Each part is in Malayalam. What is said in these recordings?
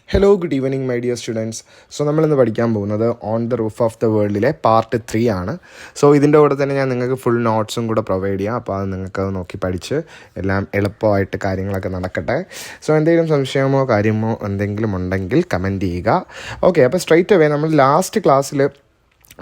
Hello good evening my dear students. So നമ്മളിന്ന് പഠിക്കാൻ പോകുന്നത് on the roof of the വേൾഡിലെ പാർട്ട് 3 ആണ്. സോ ഇതിൻ്റെ കൂടെ തന്നെ ഞാൻ നിങ്ങൾക്ക് ഫുൾ നോട്ട്സും കൂടെ പ്രൊവൈഡ് ചെയ്യാം. അപ്പോൾ അത് നിങ്ങൾക്ക് നോക്കി പഠിച്ച് എല്ലാം എളുപ്പമായിട്ട് കാര്യങ്ങളൊക്കെ നടക്കട്ടെ. സോ എന്തെങ്കിലും സംശയമോ കാര്യമോ എന്തെങ്കിലും ഉണ്ടെങ്കിൽ കമൻറ്റ് ചെയ്യുക. ഓക്കെ, അപ്പോൾ സ്ട്രൈറ്റ് അവേ നമ്മൾ ലാസ്റ്റ് ക്ലാസ്സിൽ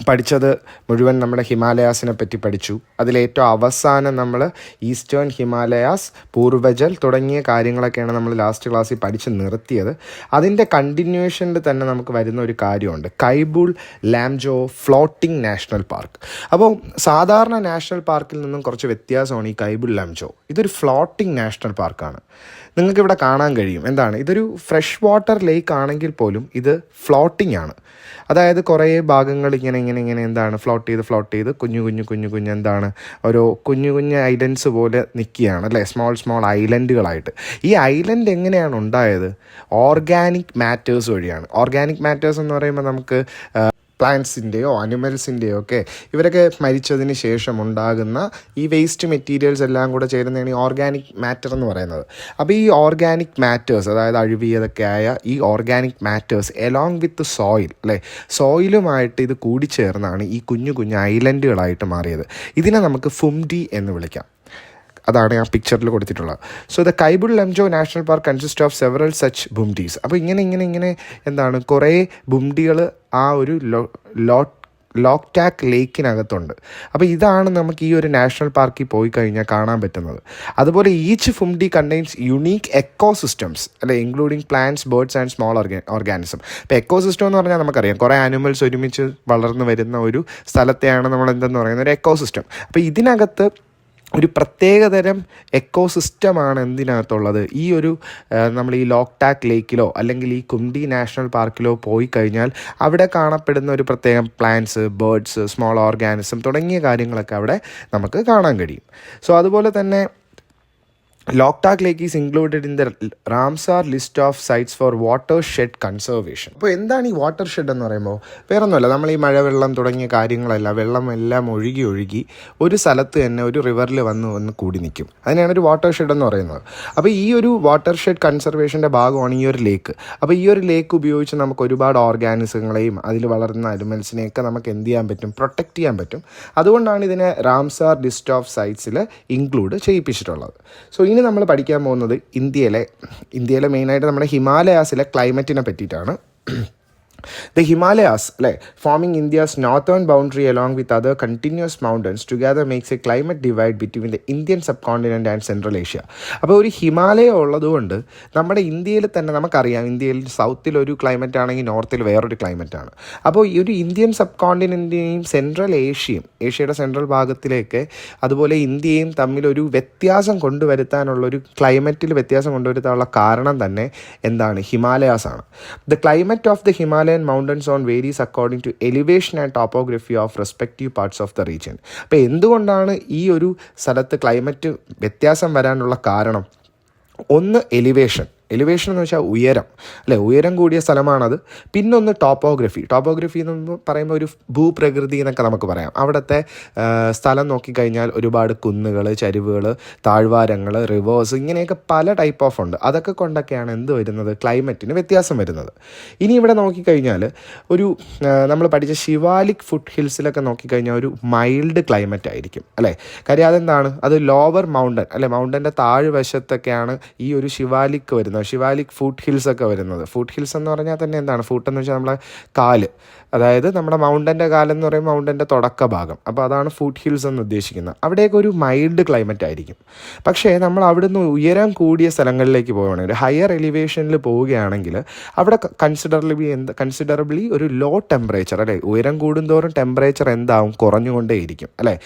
പഠിച്ചത് മുഴുവൻ നമ്മുടെ ഹിമാലയാസിനെ പറ്റി പഠിച്ചു. അതിലേറ്റവും അവസാനം നമ്മൾ ഈസ്റ്റേൺ ഹിമാലയാസ്, പൂർവജൽ തുടങ്ങിയ കാര്യങ്ങളൊക്കെയാണ് നമ്മൾ ലാസ്റ്റ് ക്ലാസ്സിൽ പഠിച്ച് നിർത്തിയത്. അതിൻ്റെ കണ്ടിന്യൂഷനിൽ തന്നെ നമുക്ക് വരുന്ന ഒരു കാര്യമുണ്ട്, കൈബുൾ ലാംജോ ഫ്ലോട്ടിംഗ് നാഷണൽ പാർക്ക്. അപ്പോൾ സാധാരണ നാഷണൽ പാർക്കിൽ നിന്നും കുറച്ച് വ്യത്യാസമാണ് ഈ കൈബുൾ ലാംജോ. ഇതൊരു ഫ്ലോട്ടിംഗ് നാഷണൽ പാർക്കാണ്. നിങ്ങൾക്കിവിടെ കാണാൻ കഴിയും. എന്താണ് ഇതൊരു ഫ്രഷ് വാട്ടർ ലേക്ക് ആണെങ്കിൽ പോലും ഇത് ഫ്ലോട്ടിംഗ് ആണ്. അതായത് കുറേ ഭാഗങ്ങൾ ഇങ്ങനെ എന്താണ് ഫ്ലോട്ട് ചെയ്ത് കുഞ്ഞു എന്താണ് ഓരോ കുഞ്ഞു ഐലൻഡ്സ് പോലെ നിൽക്കുകയാണ് അല്ലേ, സ്മോൾ ഐലൻഡുകളായിട്ട്. ഈ ഐലൻഡ് എങ്ങനെയാണ് ഉണ്ടായത്? ഓർഗാനിക് മാറ്റേഴ്സ് വഴിയാണ്. ഓർഗാനിക് മാറ്റേഴ്സ് എന്ന് പറയുമ്പോൾ നമുക്ക് പ്ലാന്റ്സിൻ്റെയോ അനിമൽസിൻ്റെയോ ഒക്കെ ഇവരൊക്കെ മരിച്ചതിന് ശേഷം ഉണ്ടാകുന്ന ഈ വേസ്റ്റ് മെറ്റീരിയൽസ് എല്ലാം കൂടെ ചേരുന്നതാണ് ഈ ഓർഗാനിക് മാറ്റർ എന്ന് പറയുന്നത്. അപ്പോൾ ഈ ഓർഗാനിക് മാറ്റേഴ്സ്, അതായത് അഴുകിയതൊക്കെ ആയ ഈ organic matters along with soil അല്ലേ, സോയിലുമായിട്ട് ഇത് കൂടിച്ചേർന്നാണ് ഈ കുഞ്ഞു ഐലൻഡുകളായിട്ട് മാറിയത്. ഇതിനെ നമുക്ക് ഫുംഡി എന്ന് വിളിക്കാം. അതാണ് ആ പിക്ചറിൽ കൊടുത്തിട്ടുള്ളത്. So the Keibul Lamjao national park consist of several such phumdis. അപ്പോൾ ഇങ്ങനെ എന്താണ് കുറേ ബുംഡികൾ ആ ഒരു ലോക്ടാക്ക് ലേക്കിനകത്തുണ്ട്. അപ്പോൾ ഇതാണ് നമുക്ക് ഈ ഒരു നാഷണൽ പാർക്കിൽ പോയി കഴിഞ്ഞാൽ കാണാൻ പറ്റുന്നത്. അതുപോലെ ഈച്ച് ഫുംഡി കണ്ടെയ്ൻസ് യുണീക്ക് എക്കോസിസ്റ്റംസ് അല്ലെ, including plants, birds and small organism. ഇപ്പോൾ എക്കോസിസ്റ്റം എന്ന് പറഞ്ഞാൽ നമുക്കറിയാം കുറേ ആനിമൽസ് ഒരുമിച്ച് വളർന്നു വരുന്ന ഒരു സ്ഥലത്തെയാണ് നമ്മൾ എന്തെന്ന് പറയുന്നത്, ഒരു എക്കോസിസ്റ്റം. അപ്പോൾ ഇതിനകത്ത് ഒരു പ്രത്യേകതരം എക്കോസിസ്റ്റമാണ് എന്തിനകത്തുള്ളത്. ഈ ഒരു നമ്മൾ ഈ ലോക്ടാക്ക് ലേക്കിലോ അല്ലെങ്കിൽ ഈ കുംഡി നാഷണൽ പാർക്കിലോ പോയി കഴിഞ്ഞാൽ അവിടെ കാണപ്പെടുന്ന ഒരു പ്രത്യേകം പ്ലാന്റ്സ്, ബേർഡ്സ്, സ്മോൾ ഓർഗാനിസം തുടങ്ങിയ കാര്യങ്ങളൊക്കെ അവിടെ നമുക്ക് കാണാൻ കഴിയും. സോ അതുപോലെ തന്നെ Loktak lake is included in the Ramsar list of sites for watershed conservation. അപ്പോൾ എന്താണ് ഈ വാട്ടർ ഷെഡ് എന്ന് പറയുമ്പോൾ വേറൊന്നുമല്ല, നമ്മൾ ഈ മഴവെള്ളം തുടങ്ങിയ കാര്യങ്ങളെല്ലാം വെള്ളമെല്ലാം ഒഴുകി ഒരു സ്ഥലത്ത് തന്നെ ഒരു റിവറിൽ വന്ന് കൂടി നിൽക്കും. അതിനാണ് ഒരു വാട്ടർ ഷെഡ് എന്ന് പറയുന്നത്. അപ്പോൾ ഈ ഒരു വാട്ടർ ഷെഡ് കൺസർവേഷൻ്റെ ഭാഗമാണ് ഈ ഒരു ലേക്ക്. അപ്പോൾ ഈ ഒരു ലേക്ക് ഉപയോഗിച്ച് നമുക്ക് ഒരുപാട് ഓർഗാനിസങ്ങളെയും അതിൽ വളർന്ന അനിമൽസിനെയൊക്കെ നമുക്ക് എന്ത് ചെയ്യാൻ പറ്റും, പ്രൊട്ടക്റ്റ് ചെയ്യാൻ പറ്റും. അതുകൊണ്ടാണ് ഇതിനെ റാംസാർ ലിസ്റ്റ് ഓഫ് സൈറ്റ്സിൽ ഇൻക്ലൂഡ് ചെയ്യിപ്പിച്ചിട്ടുള്ളത്. സോ ഇനി നമ്മൾ പഠിക്കാൻ പോകുന്നത് ഇന്ത്യയിലെ മെയിനായിട്ട് നമ്മുടെ ഹിമാലയാസിലെ ക്ലൈമറ്റിനെ പറ്റിയിട്ടാണ്. The Himalayas, forming India's northern boundary along with other continuous mountains, together makes a climate divide between the Indian subcontinent and Central Asia. അപ്പോൾ ഒരു ഹിമാലയ ഉള്ളതുകൊണ്ട് നമ്മുടെ ഇന്ത്യയിൽ തന്നെ നമുക്കറിയാം, ഇന്ത്യയിൽ സൗത്തിൽ ഒരു ക്ലൈമറ്റ് ആണെങ്കിൽ നോർത്തിൽ വേറൊരു ക്ലൈമറ്റാണ്. അപ്പോൾ ഈ ഒരു ഇന്ത്യൻ സബ് കോണ്ടിനെൻറ്റിനെയും സെൻട്രൽ ഏഷ്യയുടെ സെൻട്രൽ ഭാഗത്തിലേക്ക് അതുപോലെ ഇന്ത്യയും തമ്മിലൊരു വ്യത്യാസം കൊണ്ടുവരുത്താനുള്ളൊരു ക്ലൈമറ്റിൽ വ്യത്യാസം കൊണ്ടുവരുത്താനുള്ള കാരണം തന്നെ എന്താണ്, ഹിമാലയാസാണ്. The climate of the Himalaya mountains zone varies according to elevation and topography of respective parts of the region. അപ്പോൾ എന്തുകൊണ്ടാണ് ഈ ഒരു സ്ഥലത്ത് ക്ലൈമറ്റ് വ്യത്യാസം വരാനുള്ള കാരണം? ഒന്ന് എലിവേഷൻ എന്ന് വെച്ചാൽ ഉയരം അല്ലേ, ഉയരം കൂടിയ സ്ഥലമാണത്. പിന്നൊന്ന് ടോപ്പോഗ്രഫി എന്ന് പറയുമ്പോൾ ഒരു ഭൂപ്രകൃതി എന്നൊക്കെ നമുക്ക് പറയാം. അവിടുത്തെ സ്ഥലം നോക്കിക്കഴിഞ്ഞാൽ ഒരുപാട് കുന്നുകൾ, ചരിവുകൾ, താഴ്വാരങ്ങൾ, റിവേഴ്സ്, ഇങ്ങനെയൊക്കെ പല ടൈപ്പ് ഓഫ് ഉണ്ട്. അതൊക്കെ കൊണ്ടൊക്കെയാണ് എന്ത് വരുന്നത്, ക്ലൈമറ്റിന് വ്യത്യാസം വരുന്നത്. ഇനി ഇവിടെ നോക്കിക്കഴിഞ്ഞാൽ ഒരു നമ്മൾ പഠിച്ച ശിവാലിക് ഫുട് ഹിൽസിലൊക്കെ നോക്കിക്കഴിഞ്ഞാൽ ഒരു മൈൽഡ് ക്ലൈമറ്റ് ആയിരിക്കും അല്ലേ. കാര്യം അതെന്താണ്, അത് ലോവർ മൗണ്ടൻ അല്ലെ, മൗണ്ടൻ്റെ താഴ്വശത്തൊക്കെയാണ് ഈ ഒരു ശിവാലിക് വരുന്നത്, ശിവാലിക് ഫുട് ഹിൽസ് ഒക്കെ വരുന്നത്. ഫുട് ഹിൽസ് എന്ന് പറഞ്ഞാൽ തന്നെ എന്താണ്, ഫുട്ട് എന്ന് വെച്ചാൽ നമ്മളെ കാല്, അതായത് നമ്മുടെ മൗണ്ടൻ്റെ കാലെന്ന് പറയുമ്പോൾ മൗണ്ടൻ്റെ തുടക്ക ഭാഗം. അപ്പോൾ അതാണ് ഫുട് ഹിൽസ് എന്ന് ഉദ്ദേശിക്കുന്നത്. അവിടെയൊക്കെ ഒരു മൈൽഡ് ക്ലൈമറ്റ് ആയിരിക്കും. പക്ഷേ നമ്മൾ അവിടുന്ന് ഉയരം കൂടിയ സ്ഥലങ്ങളിലേക്ക് പോവുകയാണെങ്കിൽ, ഒരു ഹയർ എലിവേഷനിൽ പോവുകയാണെങ്കിൽ അവിടെ കൺസിഡറബിളി ഒരു ലോ ടെമ്പറേച്ചർ അല്ലേ, ഉയരം കൂടുന്തോറും ടെമ്പറേച്ചർ എന്താവും, കുറഞ്ഞുകൊണ്ടേയിരിക്കും അല്ലേ,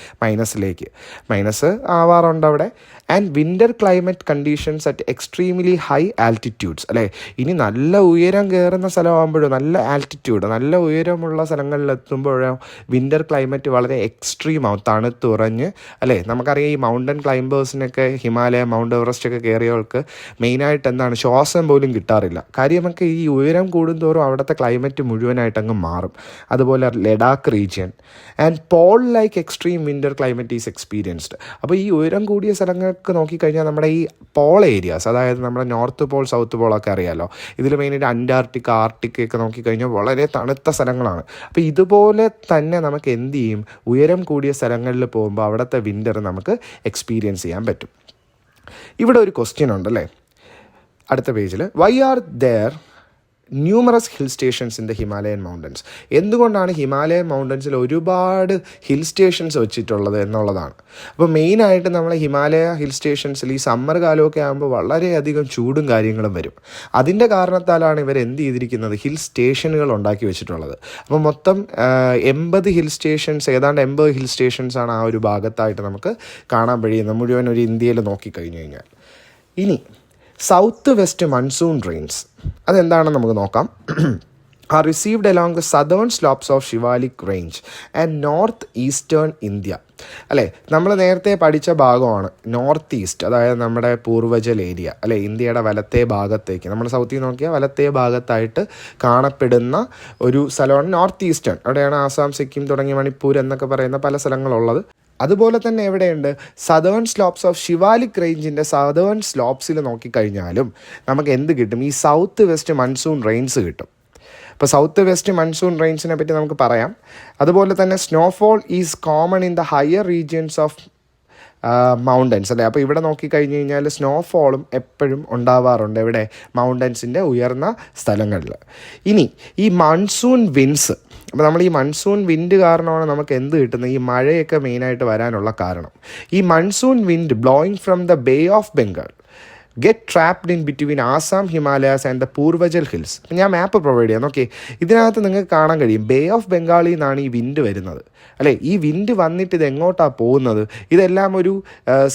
മൈനസ് ആവാറുണ്ട് അവിടെ. And winter climate conditions at extremely high altitudes അല്ലേ. ഇനി നല്ല ഉയരം കയറുന്ന സ്ഥലമാകുമ്പോഴോ, നല്ല ആൽറ്റിറ്റ്യൂഡ്, നല്ല ഉയരമുള്ള സ്ഥലങ്ങളിലെത്തുമ്പോഴോ വിൻ്റർ ക്ലൈമറ്റ് വളരെ എക്സ്ട്രീം ആവും, തണുത്തുറഞ്ഞ് അല്ലേ. നമുക്കറിയാം ഈ മൗണ്ടൻ ക്ലൈംബേഴ്സിനൊക്കെ, ഹിമാലയ, മൗണ്ട് എവറസ്റ്റ് ഒക്കെ കയറിയവർക്ക് മെയിനായിട്ട് എന്താണ്, ശ്വാസം പോലും കിട്ടാറില്ല. കാര്യമൊക്കെ ഈ ഉയരം കൂടുന്തോറും അവിടുത്തെ ക്ലൈമറ്റ് മുഴുവനായിട്ട് അങ്ങ് മാറും. അതുപോലെ Ladakh region and pole like extreme winter climate is experienced. അപ്പോൾ ഈ ഉയരം കൂടിയ സ്ഥലങ്ങൾക്ക് നോക്കിക്കഴിഞ്ഞാൽ നമ്മുടെ ഈ പോൾ ഏരിയാസ്, അതായത് നമ്മുടെ നോർത്ത് സൗത്ത് പോളൊക്കെ അറിയാമല്ലോ. ഇതിൽ മെയിനായിട്ട് അന്റാർട്ടിക്ക, ആർട്ടിക്ക ഒക്കെ നോക്കിക്കഴിഞ്ഞാൽ വളരെ തണുത്ത സ്ഥലങ്ങളാണ്. അപ്പോൾ ഇതുപോലെ തന്നെ നമുക്ക് എന്ത് ചെയ്യും, ഉയരം കൂടിയ സ്ഥലങ്ങളിൽ പോകുമ്പോൾ അവിടുത്തെ വിൻ്റർ നമുക്ക് എക്സ്പീരിയൻസ് ചെയ്യാൻ പറ്റും. ഇവിടെ ഒരു ക്വസ്റ്റ്യൻ ഉണ്ടല്ലേ അടുത്ത പേജിൽ, why are there numerous hill stations in the Himalayan mountains? എന്തുകൊണ്ടാണ് ഹിമാലയൻ മൗണ്ടൻസിൽ ഒരുപാട് ഹിൽ സ്റ്റേഷൻസ് വെച്ചിട്ടുള്ളത് എന്നുള്ളതാണ്. അപ്പോൾ മെയിനായിട്ട് നമ്മൾ ഹിമാലയ ഹിൽ സ്റ്റേഷൻസിൽ ഈ സമ്മർ കാലമൊക്കെ ആകുമ്പോൾ വളരെയധികം ചൂടും കാര്യങ്ങളും വരും. അതിൻ്റെ കാരണത്താലാണ് ഇവർ എന്ത് ചെയ്തിരിക്കുന്നത്, ഹിൽ സ്റ്റേഷനുകൾ ഉണ്ടാക്കി വെച്ചിട്ടുള്ളത്. അപ്പോൾ മൊത്തം 80 ഹിൽ സ്റ്റേഷൻസ്, ഏതാണ്ട് 80 ഹിൽ സ്റ്റേഷൻസാണ് ആ ഒരു ഭാഗത്തായിട്ട് നമുക്ക് കാണാൻ കഴിയുന്നത് മുഴുവൻ ഒരു ഇന്ത്യയിൽ നോക്കിക്കഴിഞ്ഞു കഴിഞ്ഞാൽ. ഇനി സൗത്ത് വെസ്റ്റ് മൺസൂൺ റെയിൻസ് അതെന്താണെന്ന് നമുക്ക് നോക്കാം. Are received along the southern slopes of Shivalik range and north eastern India. അല്ലേ, നമ്മൾ നേരത്തെ പഠിച്ച ഭാഗമാണ് നോർത്ത് ഈസ്റ്റ്, അതായത് നമ്മുടെ പൂർവ്വജൽ ഏരിയ അല്ലേ, ഇന്ത്യയുടെ വലത്തേ ഭാഗത്തേക്ക്, നമ്മൾ സൗത്തിൽ നോക്കിയാൽ വലത്തേ ഭാഗത്തായിട്ട് കാണപ്പെടുന്ന ഒരു സ്ഥലമാണ് നോർത്ത് ഈസ്റ്റേൺ. അവിടെയാണ് ആസാം, സിക്കിം തുടങ്ങിയ മണിപ്പൂർ എന്നൊക്കെ പറയുന്ന പല സ്ഥലങ്ങളുള്ളത്. അതുപോലെ തന്നെ എവിടെയുണ്ട്, സദേൺ സ്ലോപ്സ് ഓഫ് ഷിവാലിക് റേഞ്ചിൻ്റെ സദേൺ സ്ലോപ്സിൽ നോക്കിക്കഴിഞ്ഞാലും നമുക്ക് എന്ത് കിട്ടും, ഈ സൗത്ത് വെസ്റ്റ് മൺസൂൺ റെയിൻസ് കിട്ടും. ഇപ്പോൾ സൗത്ത് വെസ്റ്റ് മൺസൂൺ റെയിൻസിനെ പറ്റി നമുക്ക് പറയാം. അതുപോലെ തന്നെ snowfall is common in the higher regions of mountains അല്ലേ. അപ്പോൾ ഇവിടെ നോക്കിക്കഴിഞ്ഞ് കഴിഞ്ഞാൽ സ്നോഫോളും എപ്പോഴും ഉണ്ടാവാറുണ്ട് ഇവിടെ മൗണ്ടൻസിൻ്റെ ഉയർന്ന സ്ഥലങ്ങളിൽ. ഇനി ഈ മൺസൂൺ വിൻഡ്സ്, അപ്പോൾ നമ്മൾ ഈ മൺസൂൺ വിൻഡ് കാരണമാണ് നമുക്ക് എന്ത് കിട്ടുന്നത്, ഈ മഴയൊക്കെ മെയിനായിട്ട് വരാനുള്ള കാരണം. ഈ monsoon wind blowing from the Bay of Bengal get trapped in between Assam Himalayas and the Purvanchal hills. ഞാൻ മാപ്പ് പ്രൊവൈഡ് ചെയ്യാം. ഓക്കെ, ഇതിനകത്ത് നിങ്ങൾക്ക് കാണാൻ കഴിയും ബേ ഓഫ് ബംഗാളിൽ നിന്നാണ് ഈ വിൻഡ് വരുന്നത് അല്ലേ. ഈ വിൻഡ് വന്നിട്ട് ഇത് എങ്ങോട്ടാണ് പോകുന്നത്, ഇതെല്ലാം ഒരു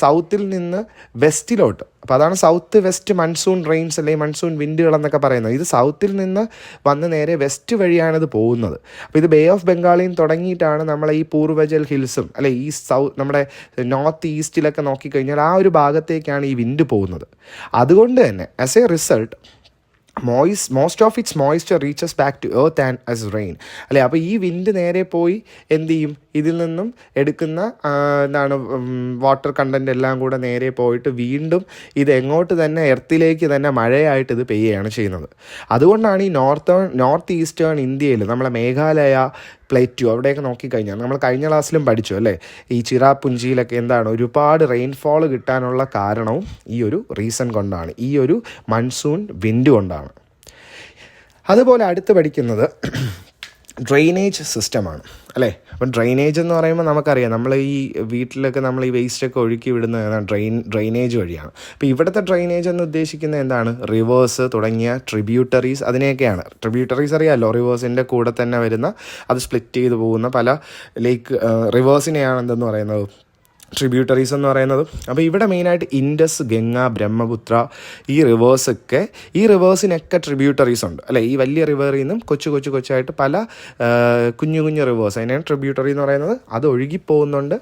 സൗത്തിൽ നിന്ന് വെസ്റ്റിലോട്ട്. അപ്പോൾ അതാണ് സൗത്ത് വെസ്റ്റ് മൺസൂൺ റെയിൻസ് അല്ലെങ്കിൽ മൺസൂൺ വിൻഡുകൾ എന്നൊക്കെ പറയുന്നത്. ഇത് സൗത്തിൽ നിന്ന് വന്ന് നേരെ വെസ്റ്റ് വഴിയാണിത് പോകുന്നത്. അപ്പോൾ ഇത് ബേ ഓഫ് ബംഗാളിൽ നിന്ന് തുടങ്ങിയിട്ടാണ് നമ്മളെ ഈ പൂർവജൽ ഹിൽസും അല്ലെ ഈ നമ്മുടെ നോർത്ത് ഈസ്റ്റിലൊക്കെ നോക്കിക്കഴിഞ്ഞാൽ ആ ഒരു ഭാഗത്തേക്കാണ് ഈ വിൻഡ് പോകുന്നത്. അതുകൊണ്ട് തന്നെ as a result most of its moisture reaches back to earth and as rain അല്ലേ. അപ്പോൾ ഈ വിൻഡ് നേരെ പോയി എന്ത് ചെയ്യും, ഇതിൽ നിന്നും എടുക്കുന്ന വാട്ടർ കണ്ടൻറ്റ് എല്ലാം കൂടെ നേരെ പോയിട്ട് വീണ്ടും ഇത് എങ്ങോട്ട് തന്നെ എർത്തിലേക്ക് തന്നെ മഴയായിട്ട് ഇത് പെയ്യുകയാണ് ചെയ്യുന്നത്. അതുകൊണ്ടാണ് ഈ നോർത്ത് ഈസ്റ്റേൺ ഇന്ത്യയിൽ നമ്മളെ മേഘാലയ പ്ലേറ്റ്യൂ അവിടെയൊക്കെ നോക്കിക്കഴിഞ്ഞാൽ നമ്മൾ കഴിഞ്ഞ ക്ലാസ്സിലും പഠിച്ചു അല്ലേ, ഈ ചിറാപുഞ്ചിയിലൊക്കെ എന്താണ് ഒരുപാട് റെയിൻഫോൾ കിട്ടാനുള്ള കാരണവും ഈ ഒരു റീസൺ കൊണ്ടാണ്, ഈ ഒരു മൺസൂൺ വിൻഡ് കൊണ്ടാണ്. അതുപോലെ അടുത്ത് പഠിക്കുന്നത് ഡ്രെയിനേജ് സിസ്റ്റമാണ് അല്ലേ. അപ്പം ഡ്രെയിനേജ് എന്ന് പറയുമ്പോൾ നമുക്കറിയാം, നമ്മൾ ഈ വീട്ടിലൊക്കെ നമ്മൾ ഈ വേസ്റ്റൊക്കെ ഒഴുക്കി വിടുന്ന ഡ്രെയിനേജ് വഴിയാണ്. അപ്പോൾ ഇവിടുത്തെ ഡ്രെയിനേജ് എന്ന് ഉദ്ദേശിക്കുന്നത് എന്താണ്, റിവേഴ്സ് തുടങ്ങിയ ട്രിബ്യൂട്ടറീസ്, അതിനെയൊക്കെയാണ്. ട്രിബ്യൂട്ടറീസ് അറിയാമല്ലോ, റിവേഴ്സിൻ്റെ കൂടെ തന്നെ വരുന്ന, അത് സ്പ്ലിറ്റ് ചെയ്ത് പോകുന്ന പല ലേക്ക് റിവേഴ്സിനെയാണ് എന്തെന്ന് പറയുന്നത്, ട്രിബ്യൂട്ടറീസ് എന്ന് പറയുന്നത്. അപ്പോൾ ഇവിടെ മെയിനായിട്ട് ഇൻഡസ്, ഗംഗ, ബ്രഹ്മപുത്ര ഈ റിവേഴ്സിനൊക്കെ ട്രിബ്യൂട്ടറീസ് ഉണ്ട് അല്ലേ. ഈ വലിയ റിവറിൽ നിന്നും കൊച്ചായിട്ട് പല കുഞ്ഞു റിവേഴ്സ്, അതിനാണ് ട്രിബ്യൂട്ടറി എന്ന് പറയുന്നത്, അത് ഒഴുകിപ്പോകുന്നുണ്ട്.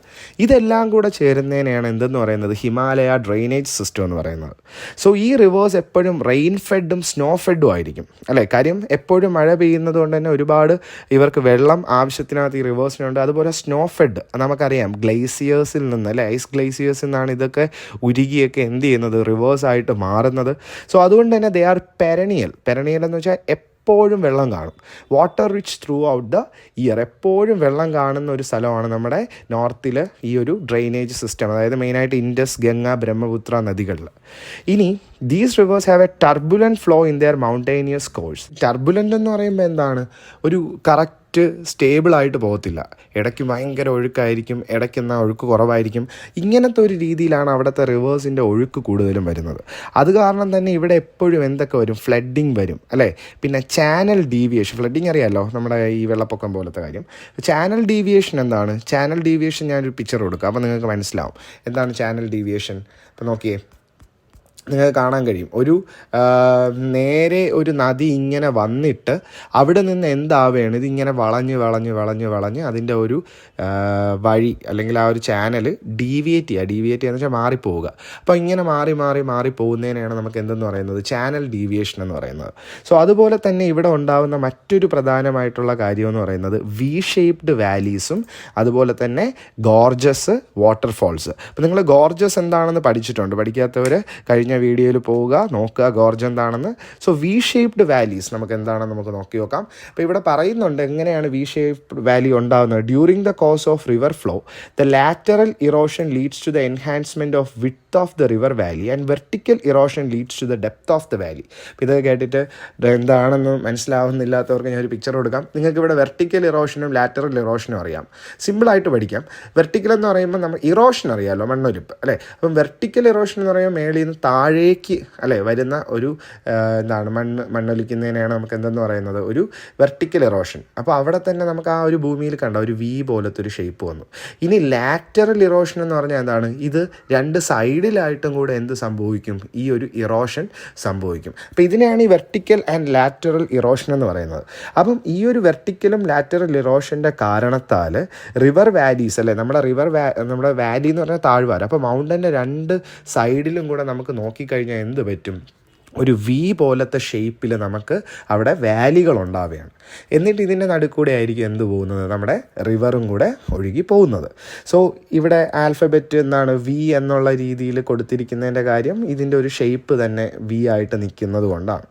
ഇതെല്ലാം കൂടെ ചേരുന്നതിനെയാണ് എന്തെന്ന് പറയുന്നത്, ഹിമാലയ ഡ്രെയിനേജ് സിസ്റ്റം എന്ന് പറയുന്നത്. സോ ഈ റിവേഴ്സ് എപ്പോഴും റെയിൻ ഫെഡും സ്നോ ഫെഡും ആയിരിക്കും അല്ലേ. കാര്യം എപ്പോഴും മഴ പെയ്യുന്നത് കൊണ്ട് തന്നെ ഒരുപാട് ഇവർക്ക് വെള്ളം ആവശ്യത്തിനകത്ത് ഈ റിവേഴ്സിനുണ്ട്. അതുപോലെ സ്നോ ഫെഡ് നമുക്കറിയാം, ഗ്ലേസിയേഴ്സിൽ നിന്ന് അല്ലേ, ഐസ് ഗ്ലേസിയേഴ്സിൽ നിന്നാണ് ഇതൊക്കെ ഉരുകിയൊക്കെ എന്ത് ചെയ്യുന്നത്, റിവേഴ്സായിട്ട് മാറുന്നത്. സോ അതുകൊണ്ട് തന്നെ ദേ ആർ പെരണിയൽ എന്ന് വെച്ചാൽ എപ്പോഴും വെള്ളം കാണും. Water rich through out the year, എപ്പോഴും വെള്ളം കാണുന്ന ഒരു സ്ഥലമാണ് നമ്മുടെ നോർത്തിൽ ഈ ഒരു ഡ്രെയിനേജ് സിസ്റ്റം, അതായത് മെയിനായിട്ട് ഇൻഡസ്, ഗംഗ, ബ്രഹ്മപുത്ര നദികളിൽ. ഇനി these reverse have A turbulent flow in there mountainous course. Turbulent എന്ന് പറയുമ്പോൾ എന്താണ്, ഒരു കറക്റ്റ് സ്റ്റേബിളായിട്ട് പോകത്തില്ല. ഇടയ്ക്ക് ഭയങ്കര ഒഴുക്കായിരിക്കും, ഇടയ്ക്കെന്നാൽ ഒഴുക്ക് കുറവായിരിക്കും. ഇങ്ങനത്തെ ഒരു രീതിയിലാണ് അവിടുത്തെ റിവേഴ്സിൻ്റെ ഒഴുക്ക് കൂടുതലും വരുന്നത്. അത് കാരണം തന്നെ ഇവിടെ എപ്പോഴും എന്തൊക്കെ വരും, ഫ്ലഡിങ് വരും അല്ലേ. പിന്നെ ചാനൽ ഡീവിയേഷൻ, ഫ്ലഡിങ് അറിയാമല്ലോ, നമ്മുടെ ഈ വെള്ളപ്പൊക്കം പോലത്തെ കാര്യം. ചാനൽ ഡീവിയേഷൻ എന്താണ്, ചാനൽ ഡീവിയേഷൻ ഞാനൊരു പിക്ചർ കൊടുക്കാം അപ്പോൾ നിങ്ങൾക്ക് മനസ്സിലാവും എന്താണ് ചാനൽ ഡീവിയേഷൻ. അപ്പോൾ നോക്കിയേ, നിങ്ങൾക്ക് കാണാൻ കഴിയും, ഒരു നേരെ ഒരു നദി ഇങ്ങനെ വന്നിട്ട് അവിടെ നിന്ന് എന്താവുകയാണ്, ഇതിങ്ങനെ വളഞ്ഞ് അതിൻ്റെ ഒരു വഴി അല്ലെങ്കിൽ ആ ഒരു ചാനൽ ഡീവിയേറ്റ് ചെയ്യുക എന്ന് വെച്ചാൽ മാറിപ്പോവുക. അപ്പോൾ ഇങ്ങനെ മാറി പോകുന്നതിനെയാണ് നമുക്ക് എന്തെന്ന് പറയുന്നത്, ചാനൽ ഡീവിയേഷൻ എന്ന് പറയുന്നത്. സോ അതുപോലെ തന്നെ ഇവിടെ ഉണ്ടാകുന്ന മറ്റൊരു പ്രധാനമായിട്ടുള്ള കാര്യം എന്ന് പറയുന്നത് വി ഷേപ്ഡ് വാലീസും അതുപോലെ തന്നെ ഗോർജസ് വാട്ടർഫോൾസ്. അപ്പോൾ നിങ്ങൾ ഗോർജസ് എന്താണെന്ന് പഠിച്ചിട്ടുണ്ട്, പഠിക്കാത്തവർ കഴിഞ്ഞ കഴിഞ്ഞ വീഡിയോയിൽ പോവുക, നോക്കുക ഗോർജ് എന്താണെന്ന്. സോ വി ഷേപ്ഡ് വാലീസ് നമുക്ക് എന്താണെന്ന് നമുക്ക് നോക്കി നോക്കാം. അപ്പോൾ ഇവിടെ പറയുന്നുണ്ട് എങ്ങനെയാണ് വി ഷേപ്ഡ് വാലി ഉണ്ടാകുന്നത്. During the course of river flow the lateral erosion leads to the enhancement of width of the river valley and vertical erosion leads to the depth of the valley. അപ്പോൾ ഇത് കേട്ടിട്ട് എന്താണെന്ന് മനസ്സിലാവുന്നില്ലാത്തവർക്ക് ഞാൻ ഒരു പിക്ചർ കൊടുക്കാം. നിങ്ങൾക്ക് ഇവിടെ വെർട്ടിക്കൽ ഇറോഷനും ലാറ്ററൽ ഇറോഷനും അറിയാം, സിമ്പിളായിട്ട് പഠിക്കാം. വെർട്ടിക്കൽ എന്ന് പറയുമ്പോൾ നമ്മൾ ഇറോഷൻ അറിയാമല്ലോ, മണ്ണൊലിപ്പ് അല്ലേ. അപ്പം വെർട്ടിക്കൽ ഇറോഷൻ എന്ന് പറയുമ്പോൾ മേളിൽ നിന്ന് താഴേക്ക് അല്ലേ വരുന്ന ഒരു മണ്ണൊലിക്കുന്നതിനെയാണ് നമുക്ക് എന്തെന്ന് പറയുന്നത്, ഒരു വെർട്ടിക്കൽ ഇറോഷൻ. അപ്പോൾ അവിടെ തന്നെ നമുക്ക് ആ ഒരു ഭൂമിയിൽ കണ്ട ഒരു വി പോലത്തെ ഒരു ഷേപ്പ് വന്നു. ഇനി ലാറ്ററൽ ഇറോഷൻ എന്ന് പറഞ്ഞാൽ എന്താണ്, ഇത് രണ്ട് സൈഡിലായിട്ടും കൂടെ എന്ത് സംഭവിക്കും, ഈ ഒരു ഇറോഷൻ സംഭവിക്കും. അപ്പോൾ ഇതിനെയാണ് ഈ വെർട്ടിക്കൽ ആൻഡ് ലാറ്ററൽ ഇറോഷൻ എന്ന് പറയുന്നത്. അപ്പം ഈ ഒരു വെർട്ടിക്കലും ലാറ്ററൽ ഇറോഷൻ്റെ കാരണത്താൽ റിവർ വാലീസ് അല്ലേ, നമ്മുടെ വാലി എന്ന് പറഞ്ഞാൽ താഴ്വാരം. അപ്പോൾ മൗണ്ടൻ്റെ രണ്ട് സൈഡിലും കൂടെ നമുക്ക് നോക്കിക്കഴിഞ്ഞാൽ എന്ത് പറ്റും, ഒരു വി പോലത്തെ ഷേപ്പിൽ നമുക്ക് അവിടെ വാലികൾ ഉണ്ടാവുകയാണ്. എന്നിട്ട് ഇതിൻ്റെ നടുക്കൂടെ ആയിരിക്കും എന്ത് പോകുന്നത്, നമ്മുടെ റിവറും കൂടെ ഒഴുകി പോകുന്നത്. സോ ഇവിടെ ആൽഫബറ്റ് എന്താണ് വി എന്നുള്ള രീതിയിൽ കൊടുത്തിരിക്കുന്നതിൻ്റെ കാര്യം ഇതിൻ്റെ ഒരു ഷേപ്പ് തന്നെ വി ആയിട്ട് നിൽക്കുന്നത് കൊണ്ടാണ്.